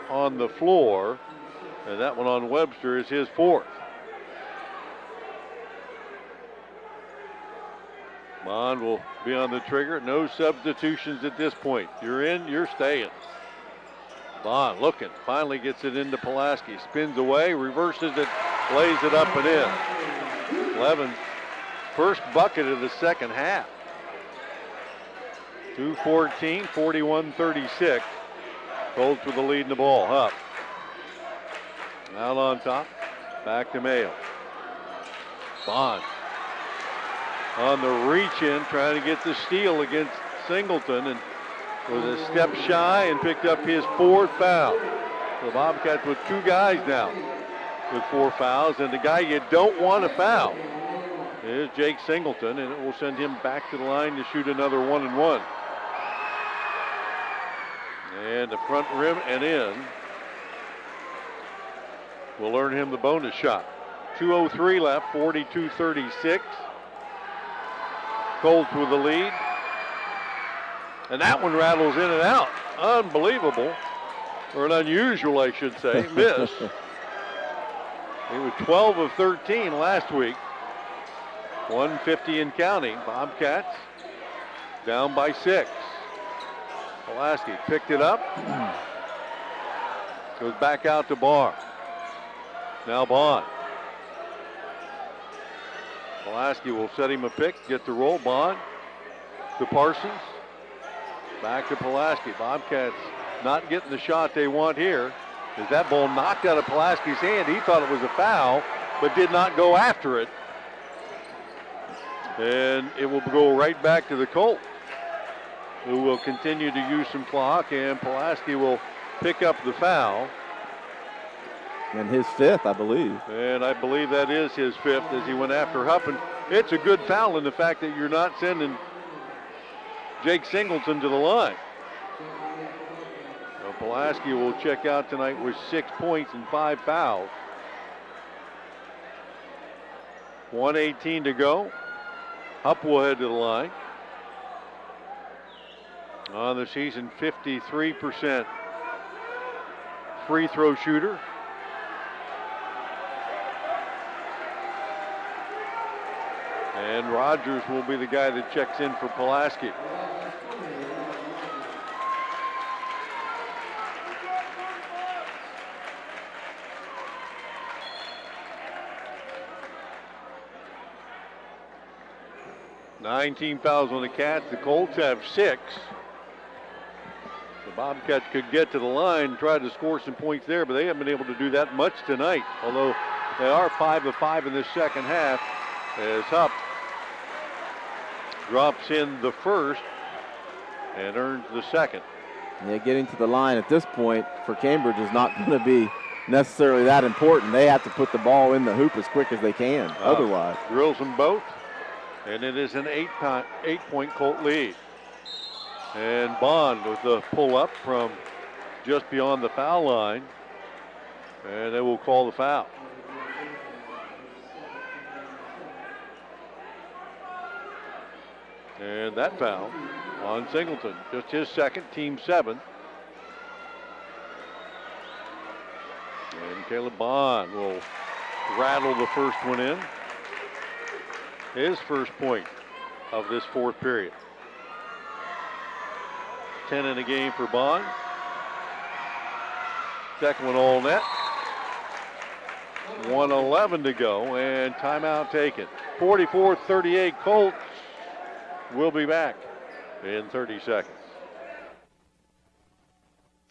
on the floor. And that one on Webster is his 4th. Bond will be on the trigger. No substitutions at this point. You're in, you're staying. Bond looking, finally gets it into Pulaski. Spins away, reverses it, lays it up and in. 11, first bucket of the second half. 2:14, 41-36. Colts with the lead in the ball. Huff. Out on top. Back to Mayo. Bond. On the reach in, trying to get the steal against Singleton, and was a step shy and picked up his 4th foul. So Bobcats with 2 guys now with 4 fouls, and the guy you don't want to foul is Jake Singleton, and it will send him back to the line to shoot another 1-1. And the front rim and in will earn him the bonus shot. 2:03 left, 42-36. Colts with the lead. And that one rattles in and out. Unbelievable. Or an unusual, I should say, miss. He was 12 of 13 last week. 150 and counting. Bobcats down by 6. Pulaski picked it up. Goes back out to Barr. Now Bond. Pulaski will set him a pick, get the roll. Bond to Parsons. Back to Pulaski. Bobcats not getting the shot they want here. As that ball knocked out of Pulaski's hand, he thought it was a foul, but did not go after it. And it will go right back to the Colts, who will continue to use some clock, and Pulaski will pick up the foul. And his 5th, I believe. And I believe that is his 5th as he went after Huff. And it's a good foul in the fact that you're not sending Jake Singleton to the line. So Pulaski will check out tonight with 6 points and 5 fouls. 1:18 to go. Hupp will head to the line. On the season, 53% free throw shooter. And Rogers will be the guy that checks in for Pulaski. Nine team fouls on the Cats. The Colts have 6. The Bobcats could get to the line and try to score some points there, but they haven't been able to do that much tonight. Although they are 5 of 5 in this second half, as Hupp drops in the first and earns the second. Yeah, getting to the line at this point for Cambridge is not going to be necessarily that important. They have to put the ball in the hoop as quick as they can. Otherwise, drills them both. And it is an 8-point Colt lead. And Bond with the pull-up from just beyond the foul line. And they will call the foul. And that foul on Singleton. Just his second, team 7. And Caleb Bond will rattle the first one in. His first point of this fourth period. 10 in the game for Bond. Second one all net. 1:11 to go and timeout taken. 44-38 Colts. We'll be back in 30 seconds.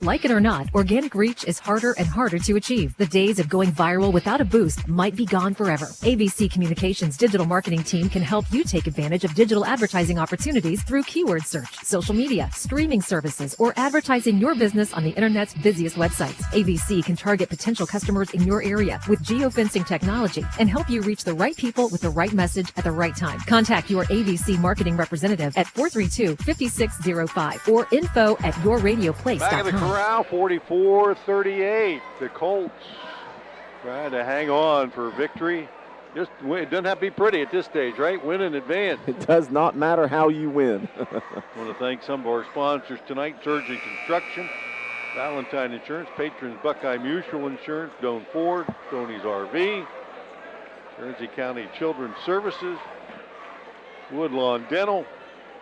Like it or not, organic reach is harder and harder to achieve. The days of going viral without a boost might be gone forever. ABC Communications' digital marketing team can help you take advantage of digital advertising opportunities through keyword search, social media, streaming services, or advertising your business on the internet's busiest websites. ABC can target potential customers in your area with geofencing technology and help you reach the right people with the right message at the right time. Contact your ABC marketing representative at 432-5605 or info@yourradioplace.com. Back at the Corral, 44-38. The Colts trying to hang on for victory. Just win. It doesn't have to be pretty at this stage, right? Win in advance. It does not matter how you win. I want to thank some of our sponsors tonight: Surgent Construction, Valentine Insurance, Patrons Buckeye Mutual Insurance, Doan Ford, Stoneys RV, Guernsey County Children's Services, Woodlawn Dental,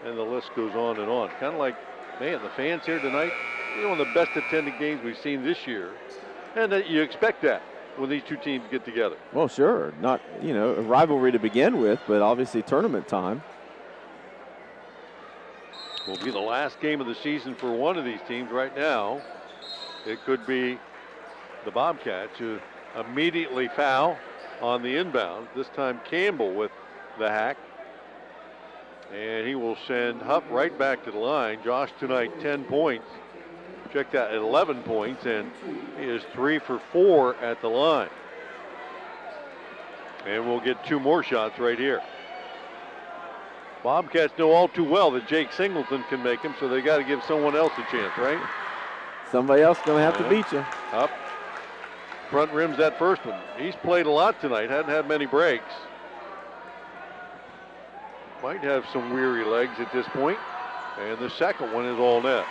and the list goes on and on. Kind of like, man, the fans here tonight, one of the best attended games we've seen this year. And you expect that when these two teams get together. Well, sure. Not, a rivalry to begin with, but obviously tournament time. Will be the last game of the season for one of these teams right now. It could be the Bobcats, who immediately foul on the inbound. This time Campbell with the hack. And he will send Hupp right back to the line. Josh tonight, 10 points. Check that, 11 points, and he is 3 for 4 at the line. And we'll get 2 more shots right here. Bobcats know all too well that Jake Singleton can make them, so they got to give someone else a chance, right? Somebody else going to have to beat you. Up. Front rims that first one. He's played a lot tonight, hadn't had many breaks. Might have some weary legs at this point. And the second one is all net.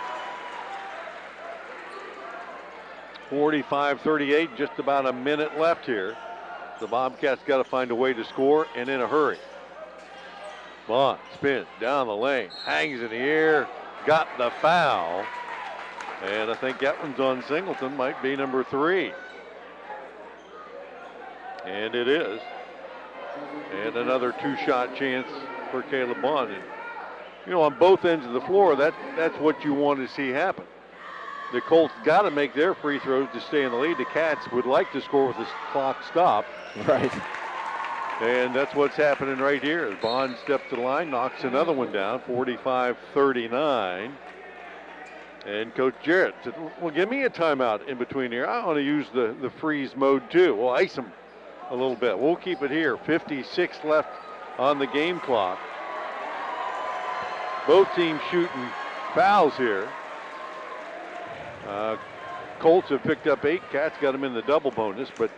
45-38, just about a minute left here. The Bobcats got to find a way to score, and in a hurry. Bond spins down the lane, hangs in the air, got the foul. And I think that one's on Singleton, might be number 3. And it is. And another 2-shot chance for Caleb Bond. And, on both ends of the floor, that's what you want to see happen. The Colts got to make their free throws to stay in the lead. The Cats would like to score with the clock stopped. Right. And that's what's happening right here. As Bond steps to the line, knocks another one down, 45-39. And Coach Jarrett said, well, give me a timeout in between here. I want to use the freeze mode too. We'll ice them a little bit. We'll keep it here. 56 left on the game clock. Both teams shooting fouls here. Colts have picked up 8. Cats got them in the double bonus. But,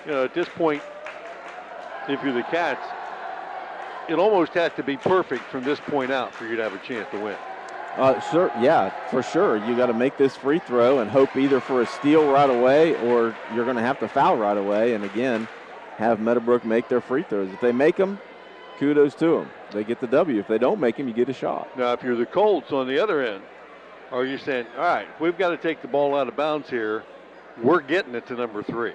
at this point, if you're the Cats, it almost has to be perfect from this point out for you to have a chance to win. Sure, yeah, for sure. You got to make this free throw and hope either for a steal right away or you're going to have to foul right away. And again, have Meadowbrook make their free throws. If they make them, kudos to them. They get the W. If they don't make them, you get a shot. Now, if you're the Colts on the other end, are you saying, all right, we've got to take the ball out of bounds here, we're getting it to number 3.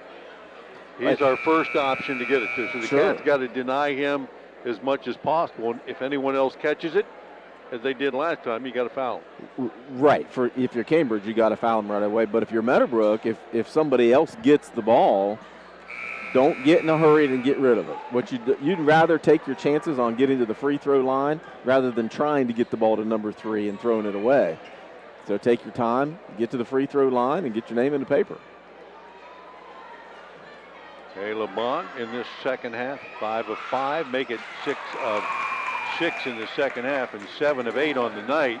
He's our first option to get it to. So the Cats got to deny him as much as possible. And if anyone else catches it, as they did last time, you got to foul him. Right. If you're Cambridge, you got to foul him right away. But if you're Meadowbrook, if somebody else gets the ball, don't get in a hurry and get rid of it. You'd rather take your chances on getting to the free throw line rather than trying to get the ball to number 3 and throwing it away. So take your time, get to the free throw line, and get your name in the paper. Caleb Bond in this second half, 5 of 5, make it 6 of 6 in the second half and 7 of 8 on the night.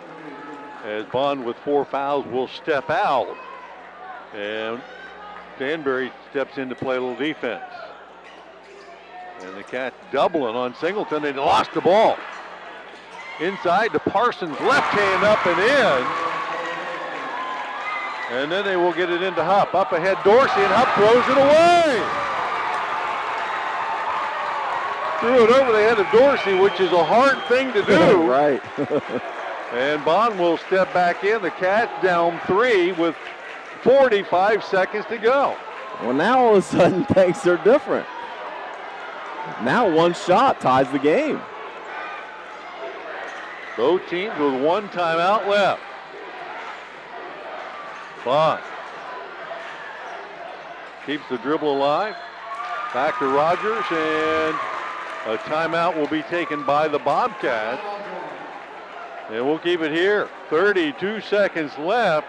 As Bond with 4 fouls will step out. And Danbury steps in to play a little defense. And the Cats doubling on Singleton. They lost the ball. Inside to Parsons, left hand up and in. And then they will get it into Hupp. Up ahead Dorsey, and Hupp throws it away. Threw it over the head of Dorsey, which is a hard thing to do. Right. And Bond will step back in. The Cats down 3 with 45 seconds to go. Well, now all of a sudden things are different. Now one shot ties the game. Both teams with 1 timeout left. Bond keeps the dribble alive. Back to Rogers, and a timeout will be taken by the Bobcats. And we'll keep it here. 32 seconds left.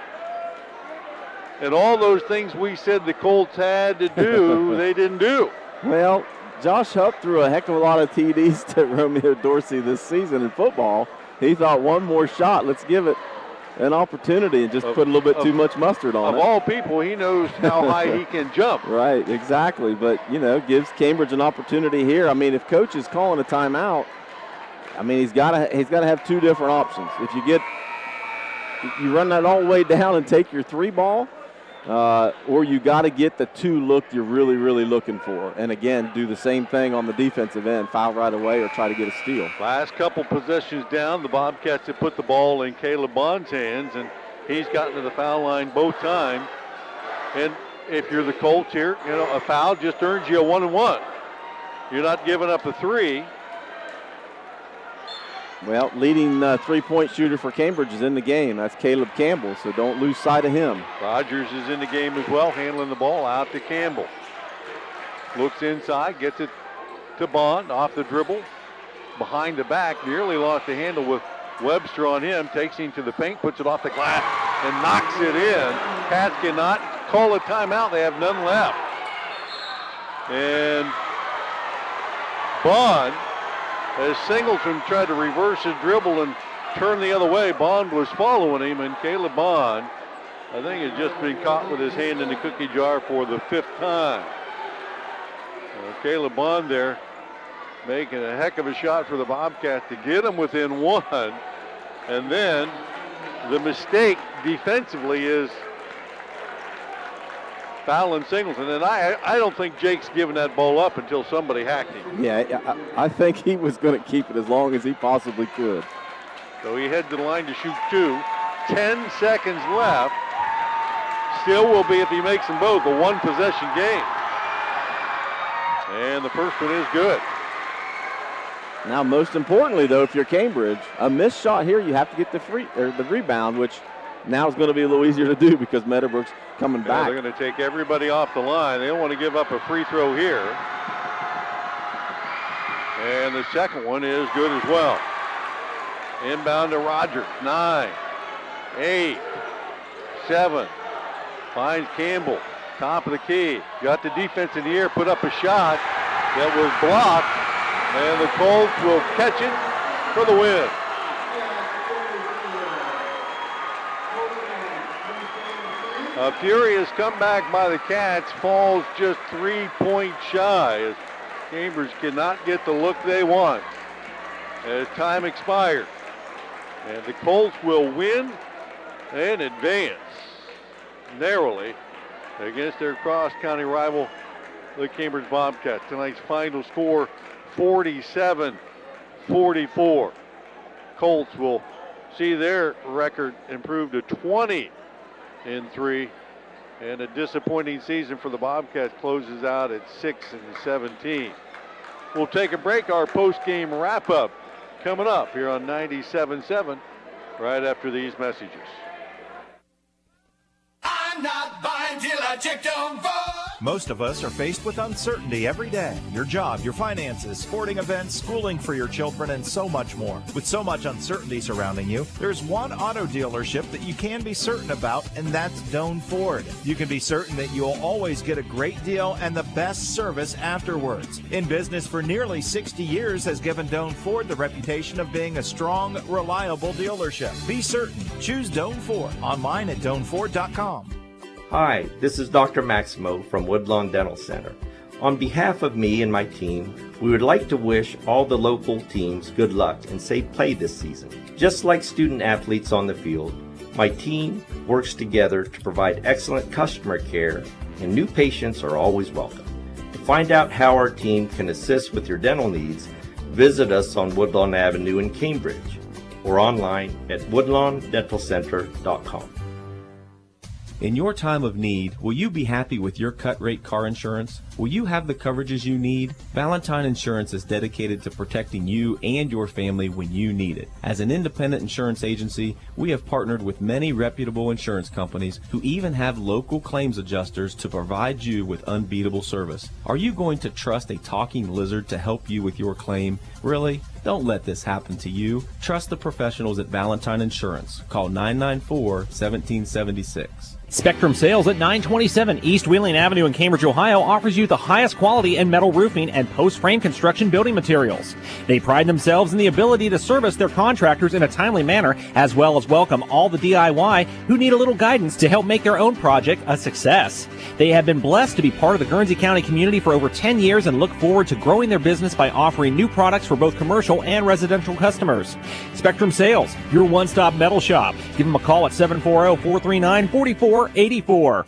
And all those things we said the Colts had to do, they didn't do. Well, Josh Hupp threw a heck of a lot of TDs to Romeo Dorsey this season in football. He thought one more shot, let's give it an opportunity, and just put a little bit too much mustard on it. Of all people, he knows how high he can jump. Right, exactly. But, gives Cambridge an opportunity here. I mean, if coach is calling a timeout, I mean, he's got to have 2 different options. If you run that all the way down and take your 3 ball, or you got to get the 2 look you're really, really looking for. And again, do the same thing on the defensive end, foul right away or try to get a steal. Last couple possessions down, the Bobcats have put the ball in Caleb Bond's hands, and he's gotten to the foul line both times. And if you're the Colts here, a foul just earns you a 1-and-1. You're not giving up a 3. Well, leading 3-point shooter for Cambridge is in the game. That's Caleb Campbell, so don't lose sight of him. Rogers is in the game as well, handling the ball out to Campbell. Looks inside, gets it to Bond, off the dribble, behind the back, nearly lost the handle with Webster on him, takes him to the paint, puts it off the glass, and knocks it in. Cats cannot call a timeout, they have none left. And Bond, as Singleton tried to reverse his dribble and turn the other way, Bond was following him, and Caleb Bond, I think, has just been caught with his hand in the cookie jar for the 5th time. Caleb Bond there making a heck of a shot for the Bobcats to get him within 1. And then the mistake defensively is fouling Singleton, and I don't think Jake's giving that ball up until somebody hacked him. Yeah, I think he was going to keep it as long as he possibly could. So he heads to the line to shoot 2. 10 seconds left. Still will be, if he makes them both, a 1-possession game. And the first one is good. Now, most importantly, though, if you're Cambridge, a missed shot here, you have to get the rebound, which now is going to be a little easier to do because Meadowbrook's coming back. They're going to take everybody off the line. They don't want to give up a free throw here. And the second one is good as well. Inbound to Rogers. 9, 8, 7. Finds Campbell. Top of the key. Got the defense in the air. Put up a shot that was blocked. And the Colts will catch it for the win. A furious comeback by the Cats falls just 3 points shy as Cambridge cannot get the look they want as time expired. And the Colts will win and advance narrowly against their cross-county rival, the Cambridge Bobcats. Tonight's final score, 47-44. Colts will see their record improve to 20-3, and a disappointing season for the Bobcats closes out at 6-17. We'll take a break. Our post-game wrap-up coming up here on 97.7 right after these messages. I'm not buying till I check Doan Ford. Most of us are faced with uncertainty every day. Your job, your finances, sporting events, schooling for your children, and so much more. With so much uncertainty surrounding you, there's one auto dealership that you can be certain about, and that's Doan Ford. You can be certain that you'll always get a great deal and the best service afterwards. In business for nearly 60 years has given Doan Ford the reputation of being a strong, reliable dealership. Be certain. Choose Doan Ford. Online at doanford.com. Hi, this is Dr. Maximo from Woodlawn Dental Center. On behalf of me and my team, we would like to wish all the local teams good luck and safe play this season. Just like student athletes on the field, my team works together to provide excellent customer care, and new patients are always welcome. To find out how our team can assist with your dental needs, visit us on Woodlawn Avenue in Cambridge or online at woodlawndentalcenter.com. In your time of need, will you be happy with your cut-rate car insurance? Will you have the coverages you need? Valentine Insurance is dedicated to protecting you and your family when you need it. As an independent insurance agency, we have partnered with many reputable insurance companies who even have local claims adjusters to provide you with unbeatable service. Are you going to trust a talking lizard to help you with your claim? Really? Don't let this happen to you. Trust the professionals at Valentine Insurance. Call 994-1776. Spectrum Sales at 927 East Wheeling Avenue in Cambridge, Ohio offers you the highest quality in metal roofing and post-frame construction building materials. They pride themselves in the ability to service their contractors in a timely manner, as well as welcome all the DIY who need a little guidance to help make their own project a success. They have been blessed to be part of the Guernsey County community for over 10 years and look forward to growing their business by offering new products for both commercial and residential customers. Spectrum Sales, your one-stop metal shop. Give them a call at 740-439-4484.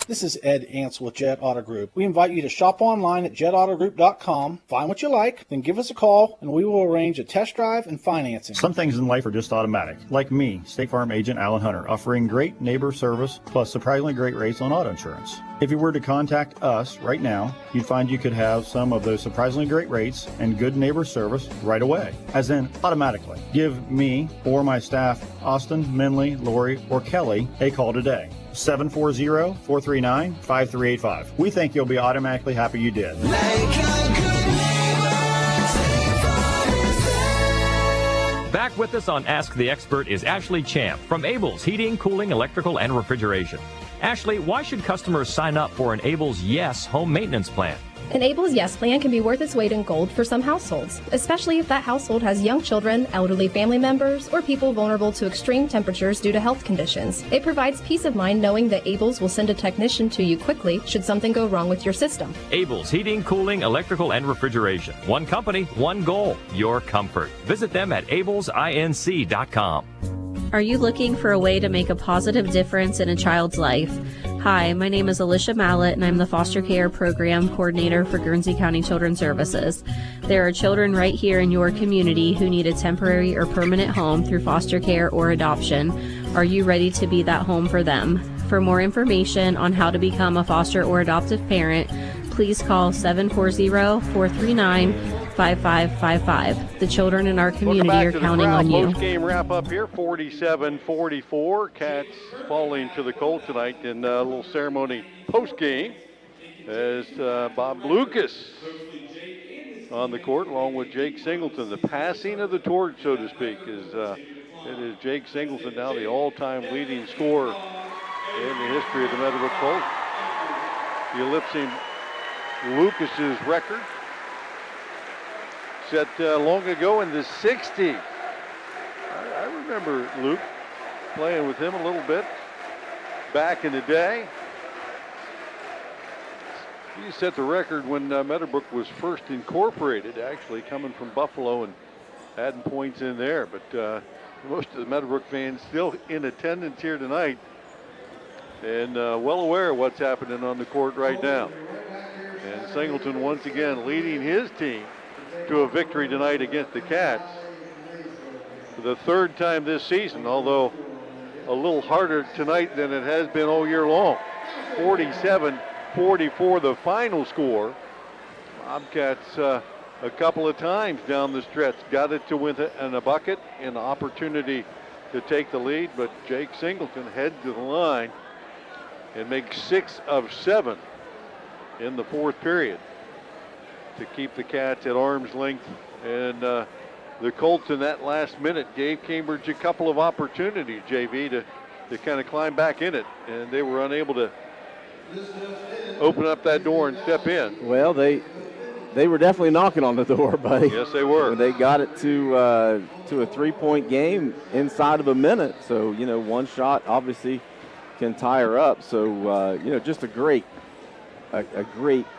This is Ed Ants with Jet Auto Group. We invite you to shop online at jetautogroup.com, find what you like, then give us a call, and we will arrange a test drive and financing. Some things in life are just automatic. Like me, State Farm agent Alan Hunter, offering great neighbor service plus surprisingly great rates on auto insurance. If you were to contact us right now, you'd find you could have some of those surprisingly great rates and good neighbor service right away, as in automatically. Give me or my staff, Austin, Minley, Lori, or Kelly, a call today. 740-439-5385. We think you'll be automatically happy you did. Back with us on Ask the Expert is Ashley Champ from Abel's Heating, Cooling, Electrical, and Refrigeration. Ashley, why should customers sign up for an Abel's Yes home maintenance plan? An Abel's Yes plan can be worth its weight in gold for some households, especially if that household has young children, elderly family members, or people vulnerable to extreme temperatures due to health conditions. It provides peace of mind knowing that Abel's will send a technician to you quickly should something go wrong with your system. Abel's Heating, Cooling, Electrical, and Refrigeration. One company, one goal, your comfort. Visit them at abelsinc.com. Are you looking for a way to make a positive difference in a child's life? Hi, my name is Alicia Mallett, and I'm the Foster Care Program Coordinator for Guernsey County Children's Services. There are children right here in your community who need a temporary or permanent home through foster care or adoption. Are you ready to be that home for them? For more information on how to become a foster or adoptive parent, please call 740-439-5555. The children in our community are counting on you. Post-game wrap-up here, 47-44. Cats falling to the Colts tonight in a little ceremony post-game as Bob Lucas on the court along with Jake Singleton. The passing of the torch, so to speak, is it is Jake Singleton now the all-time leading scorer in the history of the Meadowbrook Colts. Eclipsing Lucas's record set long ago in the 60s. I remember Luke playing with him a little bit back in the day. He set the record when Meadowbrook was first incorporated, actually coming from Buffalo and adding points in there. But most of the Meadowbrook fans still in attendance here tonight and well aware of what's happening on the court right now. And Singleton once again leading his team to a victory tonight against the Cats for the third time this season, although a little harder tonight than it has been all year long. 47-44 the final score. Bobcats a couple of times down the stretch got it to win it in a bucket, an opportunity to take the lead, but Jake Singleton heads to the line and makes 6 of 7 in the fourth period to keep the Cats at arm's length. And the Colts in that last minute gave Cambridge a couple of opportunities, JV, to kind of climb back in it, and they were unable to open up that door and step in. Well, they were definitely knocking on the door, buddy. Yes, they were. They got it to a 3-point game inside of a minute. So, one shot obviously can tie her up. So, just a great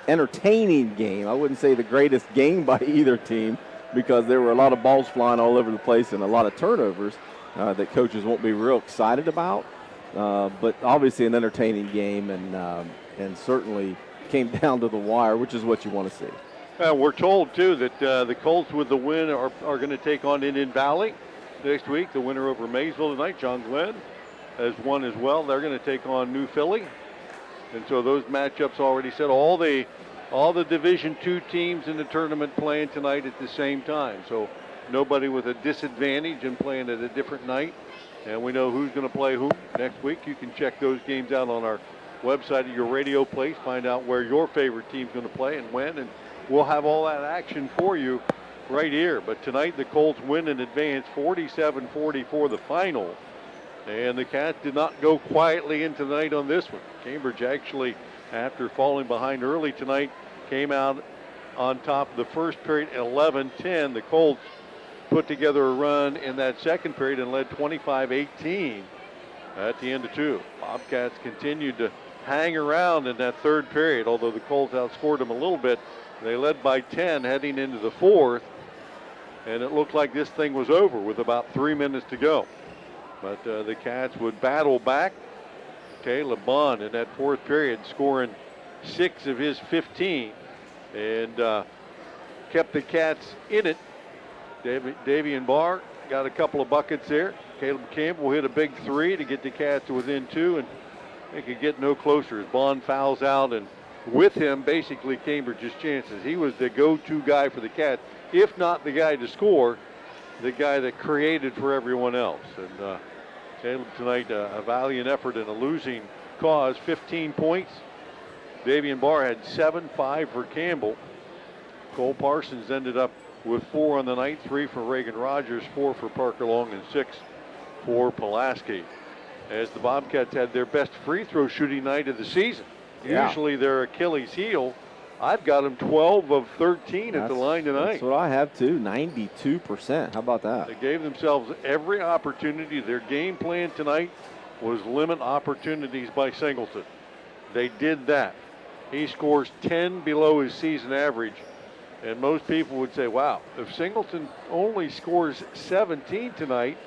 entertaining game. I wouldn't say the greatest game by either team, because there were a lot of balls flying all over the place and a lot of turnovers that coaches won't be real excited about. But obviously an entertaining game, and certainly came down to the wire, which is what you want to see. We're told, too, that the Colts with the win are going to take on Indian Valley next week. The winner over Maysville tonight, John Glenn, has won as well. They're going to take on New Philly. And so those matchups already set. All the Division II teams in the tournament playing tonight at the same time. So nobody with a disadvantage in playing at a different night. And we know who's going to play who next week. You can check those games out on our website at your radio place. Find out where your favorite team's going to play and when. And we'll have all that action for you right here. But tonight the Colts win in advance, 47-44 the final. And the Cats did not go quietly into the night on this one. Cambridge actually, after falling behind early tonight, came out on top of the first period at 11-10. The Colts put together a run in that second period and led 25-18 at the end of 2. Bobcats continued to hang around in that third period, although the Colts outscored them a little bit. They led by 10 heading into the fourth, and it looked like this thing was over with about 3 minutes to go. But the Cats would battle back. Caleb Bond in that fourth period scoring 6 of his 15 and kept the Cats in it. Davian Barr got a couple of buckets there. Caleb Campbell hit a big 3 to get the Cats to within 2, and they could get no closer as Bond fouls out, and with him basically Cambridge's chances. He was the go-to guy for the Cats, if not the guy to score, the guy that created for everyone else. And Caleb tonight, a valiant effort in a losing cause, 15 points. Davian Barr had 7, 5 for Campbell. Cole Parsons ended up with 4 on the night, 3 for Reagan Rogers, 4 for Parker Long, and 6 for Pulaski. As the Bobcats had their best free throw shooting night of the season. Yeah. Usually their Achilles heel. I've got them 12 of 13 at the line tonight. That's what I have too, 92%. How about that? They gave themselves every opportunity. Their game plan tonight was limit opportunities by Singleton. They did that. He scores 10 below his season average. And most people would say, wow, if Singleton only scores 17 tonight,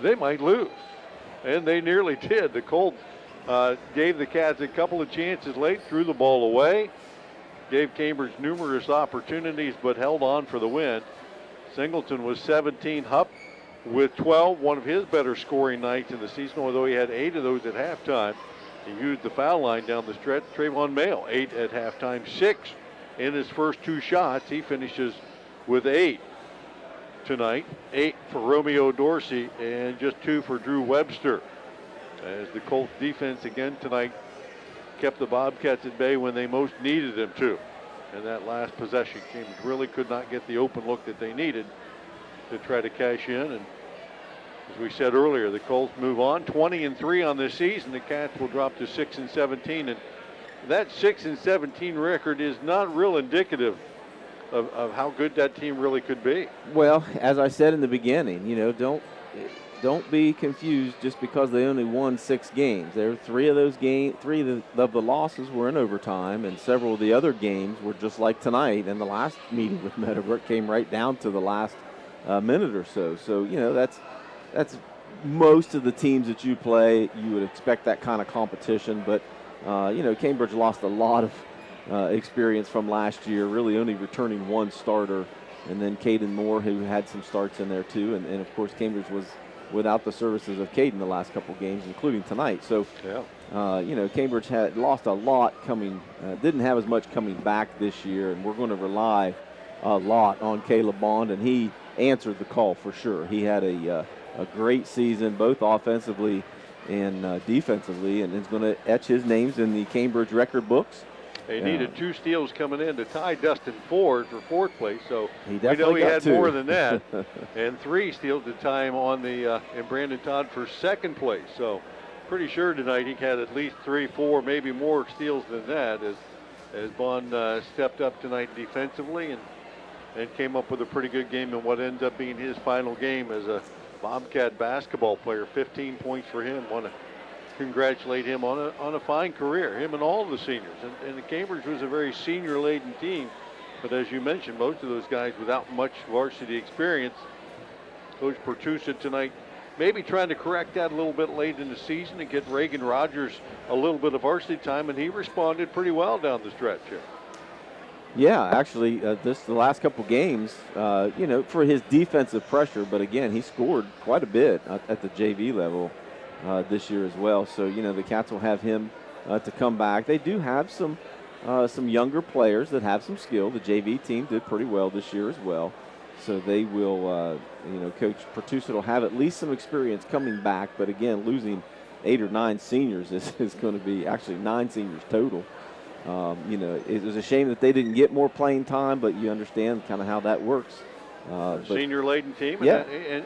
they might lose. And they nearly did. The Colts gave the Cats a couple of chances late, threw the ball away, gave Cambridge numerous opportunities, but held on for the win. Singleton was 17 up with 12, one of his better scoring nights in the season, although he had 8 of those at halftime. He used the foul line down the stretch. Trayvon Mail, 8 at halftime, 6 in his first 2 shots. He finishes with 8 tonight. 8 for Romeo Dorsey and just 2 for Drew Webster. As the Colts defense again tonight kept the Bobcats at bay when they most needed them to. And that last possession, Cambridge really could not get the open look that they needed to try to cash in. And as we said earlier, the Colts move on 20-3 on this season. The Cats will drop to 6-17, and that 6-17 record is not real indicative of how good that team really could be. Well, as I said in the beginning, don't be confused just because they only won 6 games. There, 3 of those games, 3 of the losses were in overtime, and several of the other games were just like tonight. And the last meeting with Meadowbrook came right down to the last minute or so. So that's that's most of the teams that you play. You would expect that kind of competition, but Cambridge lost a lot of experience from last year, really only returning one starter, and then Caden Moore, who had some starts in there too, and of course Cambridge was without the services of Caden the last couple games, including tonight. So, Cambridge had lost a lot didn't have as much coming back this year, and we're going to rely a lot on Caleb Bond, and he answered the call for sure. He had a great season, both offensively and defensively, and is going to etch his names in the Cambridge record books. They needed 2 steals coming in to tie Dustin Ford for 4th place, so we know he had 2. more than that. And 3 steals to tie him on and Brandon Todd for 2nd place. So pretty sure tonight he had at least 3, 4, maybe more steals than that as Bond stepped up tonight defensively and came up with a pretty good game in what ends up being his final game as a Bobcat basketball player. 15 points for him. Want to congratulate him on a fine career, him and all of the seniors. And Cambridge was a very senior-laden team, but as you mentioned, most of those guys without much varsity experience. Coach Pertusa tonight maybe trying to correct that a little bit late in the season and get Reagan Rogers a little bit of varsity time, and he responded pretty well down the stretch here. Yeah, actually, the last couple games, for his defensive pressure, but again, he scored quite a bit at the JV level this year as well. So, the Cats will have him to come back. They do have some younger players that have some skill. The JV team did pretty well this year as well. So they will, Coach Pertusa will have at least some experience coming back. But again, losing 8 or 9 seniors is going to be actually 9 seniors total. It was a shame that they didn't get more playing time, but you understand kind of how that works. Senior-laden team, yeah.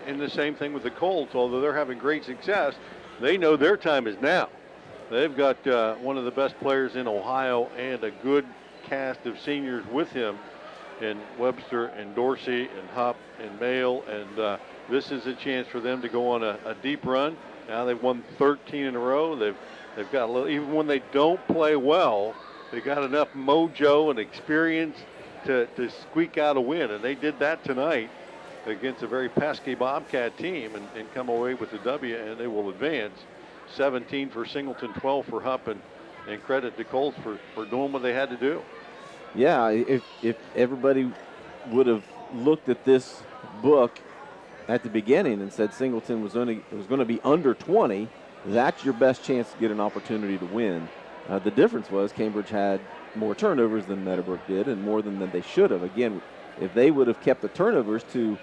And the same thing with the Colts. Although they're having great success, they know their time is now. They've got one of the best players in Ohio and a good cast of seniors with him in Webster and Dorsey and Hupp and Mayle, and this is a chance for them to go on a deep run. Now they've won 13 in a row. They've got a little, even when they don't play well, they got enough mojo and experience to squeak out a win, and they did that tonight against a very pesky Bobcat team and come away with the W, and they will advance. 17 for Singleton, 12 for Hupp, and credit to Colts for doing what they had to do. Yeah, if everybody would have looked at this book at the beginning and said Singleton was going to be under 20, that's your best chance to get an opportunity to win. The difference was Cambridge had more turnovers than Meadowbrook did, and more than they should have. Again, if they would have kept the turnovers to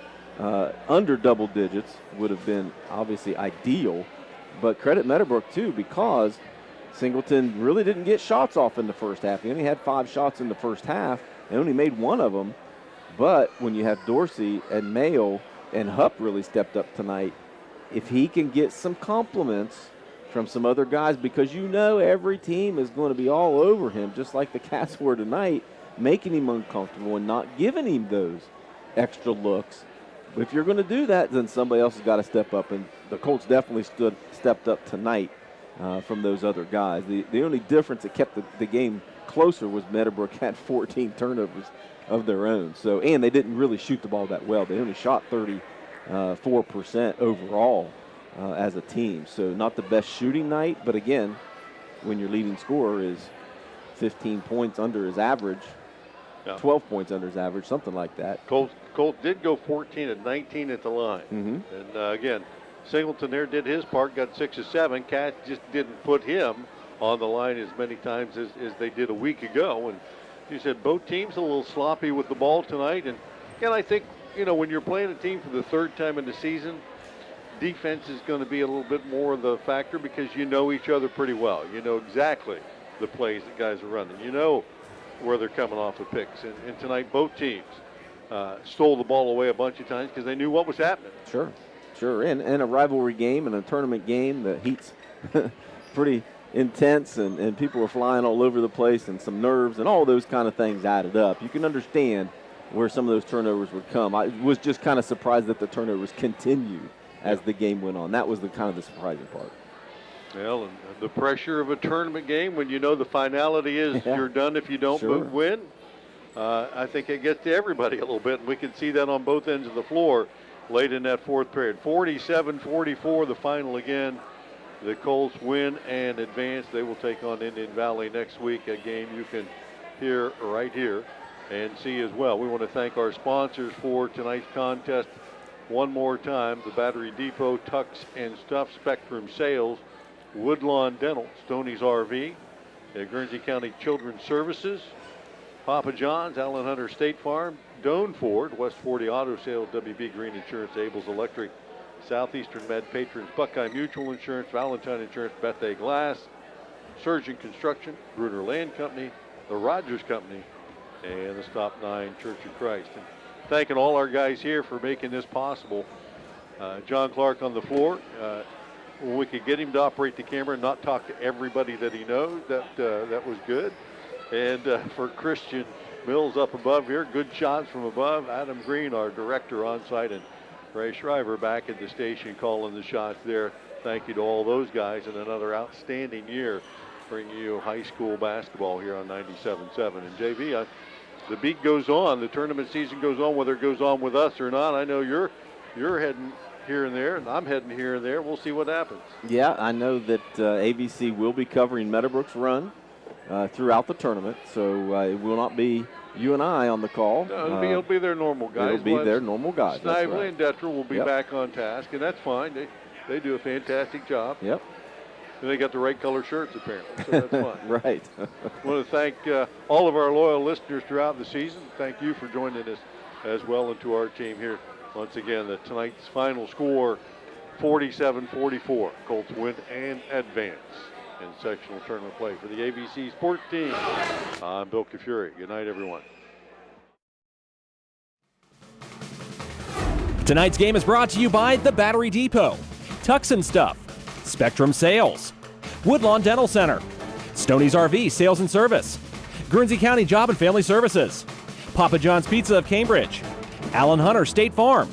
under double digits, would have been obviously ideal. But credit Meadowbrook too, because Singleton really didn't get shots off in the first half. He only had 5 shots in the first half and only made 1 of them. But when you have Dorsey and Mayo and Hupp really stepped up tonight, if he can get some compliments from some other guys, because every team is going to be all over him, just like the Cats were tonight, making him uncomfortable and not giving him those extra looks. If you're going to do that, then somebody else has got to step up, and the Colts definitely stepped up tonight from those other guys. The only difference that kept the game closer was Meadowbrook had 14 turnovers of their own. So, and they didn't really shoot the ball that well. They only shot 34% overall as a team. So not the best shooting night, but again, when your leading scorer is 15 points under his average, 12 points under his average, something like that. Colts did go 14 of 19 at the line. Mm-hmm. And again, Singleton there did his part, got 6 of 7. Cats just didn't put him on the line as many times as they did a week ago. And you said both teams a little sloppy with the ball tonight. And again, I think, when you're playing a team for the 3rd time in the season, defense is going to be a little bit more of the factor because you know each other pretty well. You know exactly the plays that guys are running. You know where they're coming off of picks. And tonight both teams stole the ball away a bunch of times because they knew what was happening. Sure. And a rivalry game and a tournament game, the heat's pretty intense and people were flying all over the place and some nerves and all those kind of things added up. You can understand where some of those turnovers would come. I was just kind of surprised that the turnovers continued as the game went on. That was the surprising part. Well, and the pressure of a tournament game when you know the finality is you're done if you don't win, I think it gets to everybody a little bit, and we can see that on both ends of the floor. late in that fourth period. 47-44, the final again. The Colts win and advance. They will take on Indian Valley next week, a game you can hear right here and see as well. We want to thank our sponsors for tonight's contest one more time. The Battery Depot, Tux and Stuff, Spectrum Sales, Woodlawn Dental, Stoneys RV, Guernsey County Children's Services, Papa John's, Allen Hunter State Farm, Doan Ford, West 40 Auto Sales, W.B Green Insurance, Abel's Electric, Southeastern Med, Patrons, Buckeye Mutual Insurance, Valentine Insurance, Beth A Glass, Surgent Construction, Bruner Land Company, the Rogers Company, and the Stop 9 Church of Christ. And thanking all our guys here for making this possible. John Clark on the floor. When we could get him to operate the camera and not talk to everybody that he knows, that was good. And for Christian Mills up above here, good shots from above. Adam Green, our director on site, and Ray Shriver back at the station calling the shots there. Thank you to all those guys, and another outstanding year bringing you high school basketball here on 97.7. And JV, the beat goes on. The tournament season goes on, whether it goes on with us or not. I know you're heading here and there, and I'm heading here and there. We'll see what happens. Yeah, I know that ABC will be covering Meadowbrook's run throughout the tournament, so it will not be you and I on the call. No, it'll be their normal guys. It'll be their normal guys. Snively right. and Dettrell will be back on task, and that's fine. They do a fantastic job. Yep. And they got the right color shirts, apparently, so that's fine. Right. I want to thank all of our loyal listeners throughout the season. Thank you for joining us as well, and to our team here. Once again, tonight's final score, 47-44. Colts win and advance in sectional tournament play. For the ABC Sports Team, I'm Bill Kafuri. Good night, everyone. Tonight's game is brought to you by the Battery Depot, Tux Stuff, Spectrum Sales, Woodlawn Dental Center, Stoneys RV Sales and Service, Guernsey County Job and Family Services, Papa John's Pizza of Cambridge, Allen Hunter State Farm,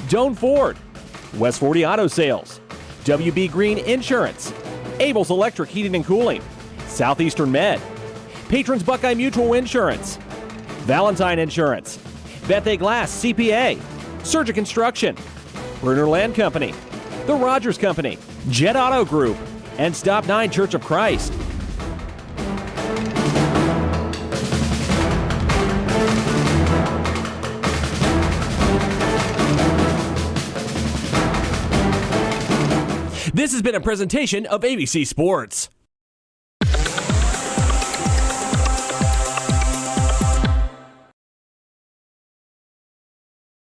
Doan Ford, West 40 Auto Sales, W.B Green Insurance, Abel's Electric Heating and Cooling, Southeastern Med, Patrons Buckeye Mutual Insurance, Valentine Insurance, Beth A Glass CPA, Surgent Construction, Bruner Land Company, The Rogers Company, Jet Auto Group, and Stop 9 Church of Christ. This has been a presentation of ABC Sports.